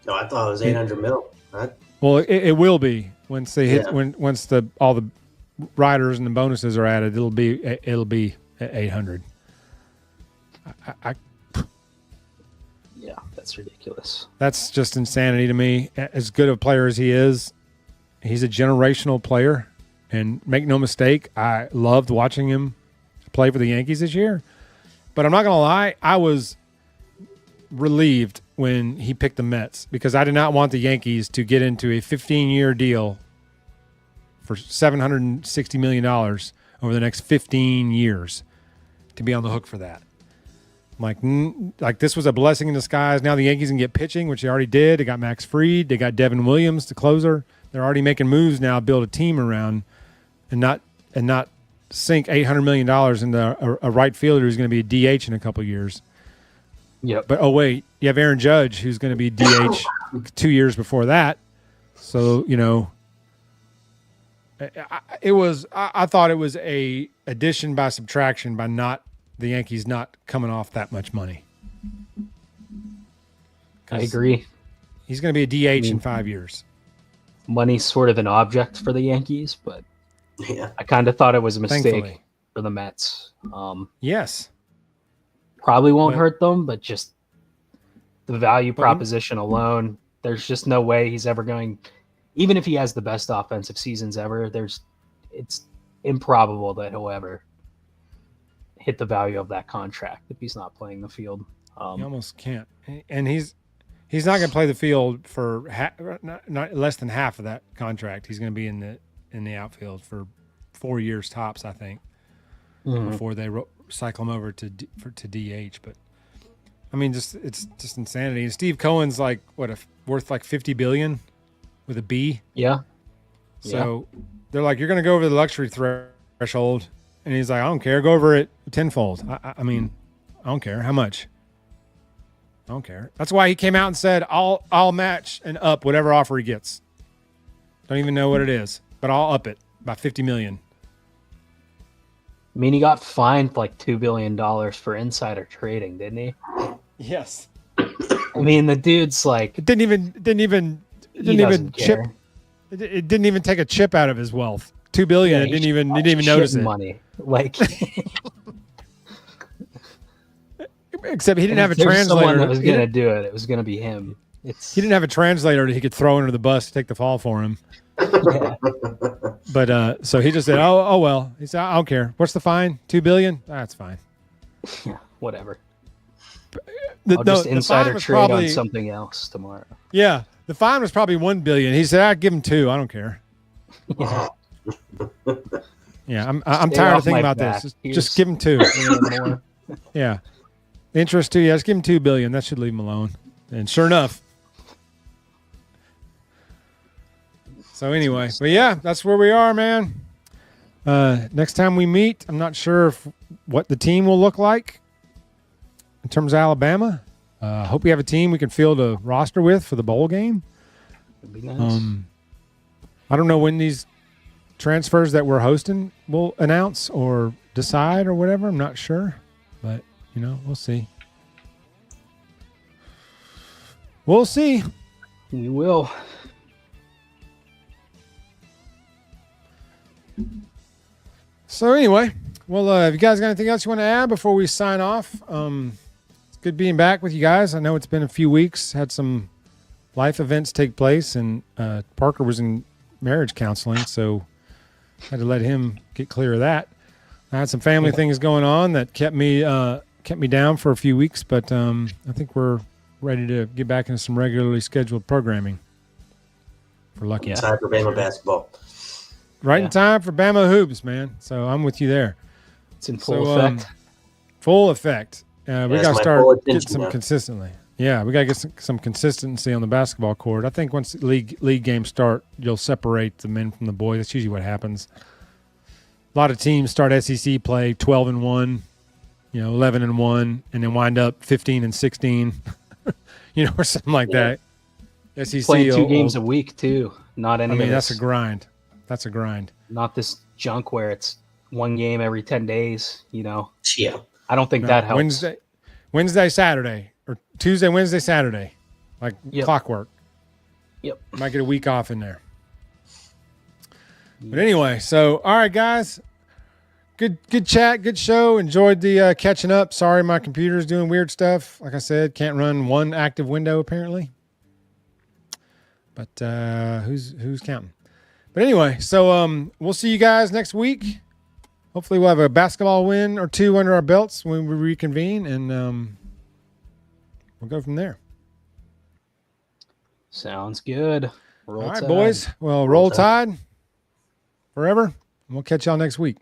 [SPEAKER 4] No, I thought it was $800 million. Right?
[SPEAKER 3] Well, it will be once they hit once all the riders and the bonuses are added. It'll be at 800.
[SPEAKER 6] Yeah, that's ridiculous.
[SPEAKER 3] That's just insanity to me. As good a player as he is, he's a generational player. And make no mistake, I loved watching him play for the Yankees this year. But I'm not going to lie, I was relieved when he picked the Mets because I did not want the Yankees to get into a 15-year deal for $760 million over the next 15 years to be on the hook for that. Like this was a blessing in disguise. Now the Yankees can get pitching, which they already did. They got Max Fried. They got Devin Williams, the closer. They're already making moves now, build a team around and not sink $800 million into a right fielder who's going to be a DH in a couple of years.
[SPEAKER 6] Yep.
[SPEAKER 3] But, oh, wait, you have Aaron Judge who's going to be DH 2 years before that. So, you know, I thought it was a addition by subtraction by the Yankees not coming off that much money.
[SPEAKER 6] I agree.
[SPEAKER 3] He's going to be a DH in 5 years.
[SPEAKER 6] Money's sort of an object for the Yankees, but
[SPEAKER 4] Yeah.
[SPEAKER 6] I kind of thought it was a mistake
[SPEAKER 3] Thankfully.
[SPEAKER 6] for the Mets.
[SPEAKER 3] Yes.
[SPEAKER 6] Probably won't hurt them, but just the value proposition alone, there's just no way he's ever going. Even if he has the best offensive seasons ever, it's improbable that he'll ever hit the value of that contract if he's not playing the field.
[SPEAKER 3] You almost can't, and he's not going to play the field for not less than half of that contract. He's going to be in the outfield for 4 years tops, I think, before they cycle him over to DH. But I mean, it's just insanity. And Steve Cohen's like worth like $50 billion with a B.
[SPEAKER 6] Yeah.
[SPEAKER 3] So they're like, you're going to go over the luxury threshold, and he's like, I don't care. Go over it tenfold. I mean, I don't care how much. I don't care. That's why he came out and said, I'll match and up whatever offer he gets. Don't even know what it is, but I'll up it by $50 million.
[SPEAKER 6] I mean, he got fined like $2 billion for insider trading, didn't he?
[SPEAKER 3] Yes.
[SPEAKER 6] I mean, the dude's like,
[SPEAKER 3] It didn't even chip.
[SPEAKER 6] care.
[SPEAKER 3] It didn't even take a chip out of his wealth. $2 billion.
[SPEAKER 6] Yeah,
[SPEAKER 3] It didn't even notice it.
[SPEAKER 6] Money, like.
[SPEAKER 3] Except he didn't have a
[SPEAKER 6] Someone
[SPEAKER 3] translator
[SPEAKER 6] that was going to do it. It was going to be him.
[SPEAKER 3] He didn't have a translator that he could throw under the bus to take the fall for him.
[SPEAKER 6] Yeah.
[SPEAKER 3] But so he just said, "Oh well." He said, "I don't care. What's the fine? $2 billion? That's fine."
[SPEAKER 6] Yeah, whatever.
[SPEAKER 3] The,
[SPEAKER 6] I'll just
[SPEAKER 3] the
[SPEAKER 6] insider
[SPEAKER 3] fine was
[SPEAKER 6] trade
[SPEAKER 3] probably,
[SPEAKER 6] on something else tomorrow.
[SPEAKER 3] Yeah, the fine was probably $1 billion. He said, "I'd give him $2 billion. I don't care."
[SPEAKER 6] Yeah.
[SPEAKER 3] Yeah, I'm
[SPEAKER 6] Stay
[SPEAKER 3] tired
[SPEAKER 6] off
[SPEAKER 3] of thinking
[SPEAKER 6] my
[SPEAKER 3] about
[SPEAKER 6] back.
[SPEAKER 3] this.
[SPEAKER 6] Here's
[SPEAKER 3] Just give him $2 billion.
[SPEAKER 6] more.
[SPEAKER 3] Yeah, interest too. Yeah, just give him $2 billion. That should leave him alone. And sure enough. So anyway, but yeah, that's where we are, man. Next time we meet, I'm not sure what the team will look like in terms of Alabama. Hope we have a team we can field a roster with for the bowl game.
[SPEAKER 6] That'd be nice.
[SPEAKER 3] I don't know when these transfers that we're hosting will announce or decide or whatever. I'm not sure, but we'll see. We'll see.
[SPEAKER 6] We will.
[SPEAKER 3] So anyway, well, if you guys got anything else you want to add before we sign off, it's good being back with you guys. I know it's been a few weeks, had some life events take place, and Parker was in marriage counseling, so had to let him get clear of that. I had some family things going on that kept me down for a few weeks, but I think we're ready to get back into some regularly scheduled programming for Lucky.
[SPEAKER 4] Time for Bama basketball.
[SPEAKER 3] Right in time for Bama hoops, man. So I'm with you there.
[SPEAKER 6] It's in full effect.
[SPEAKER 3] Full effect. We got to
[SPEAKER 4] my
[SPEAKER 3] start
[SPEAKER 4] full
[SPEAKER 3] getting
[SPEAKER 4] attention
[SPEAKER 3] some
[SPEAKER 4] now.
[SPEAKER 3] consistently. Yeah, we got to get some consistency on the basketball court. I think once the league games start, you'll separate the men from the boys. That's usually what happens. A lot of teams start SEC play 12-1, 11-1, and then wind up 15-16, or something like that. SEC
[SPEAKER 6] Playing 2 games a week too. Not any.
[SPEAKER 3] I mean,
[SPEAKER 6] of
[SPEAKER 3] that's
[SPEAKER 6] this.
[SPEAKER 3] a grind. That's a grind.
[SPEAKER 6] Not this junk where it's 1 game every 10 days.
[SPEAKER 4] Yeah.
[SPEAKER 6] I don't think that helps.
[SPEAKER 3] Wednesday, Saturday, or Tuesday, Wednesday, Saturday, like
[SPEAKER 6] Yep.
[SPEAKER 3] clockwork.
[SPEAKER 6] Yep.
[SPEAKER 3] Might get a week off in there. But anyway, so all right, guys. Good chat, good show. Enjoyed the catching up. Sorry, my computer's doing weird stuff. Like I said, can't run one active window apparently. But who's counting? But anyway, so we'll see you guys next week. Hopefully we'll have a basketball win or 2 under our belts when we reconvene, and we'll go from there.
[SPEAKER 6] Sounds good.
[SPEAKER 3] All right, boys. Well, roll tide forever, and we'll catch y'all next week.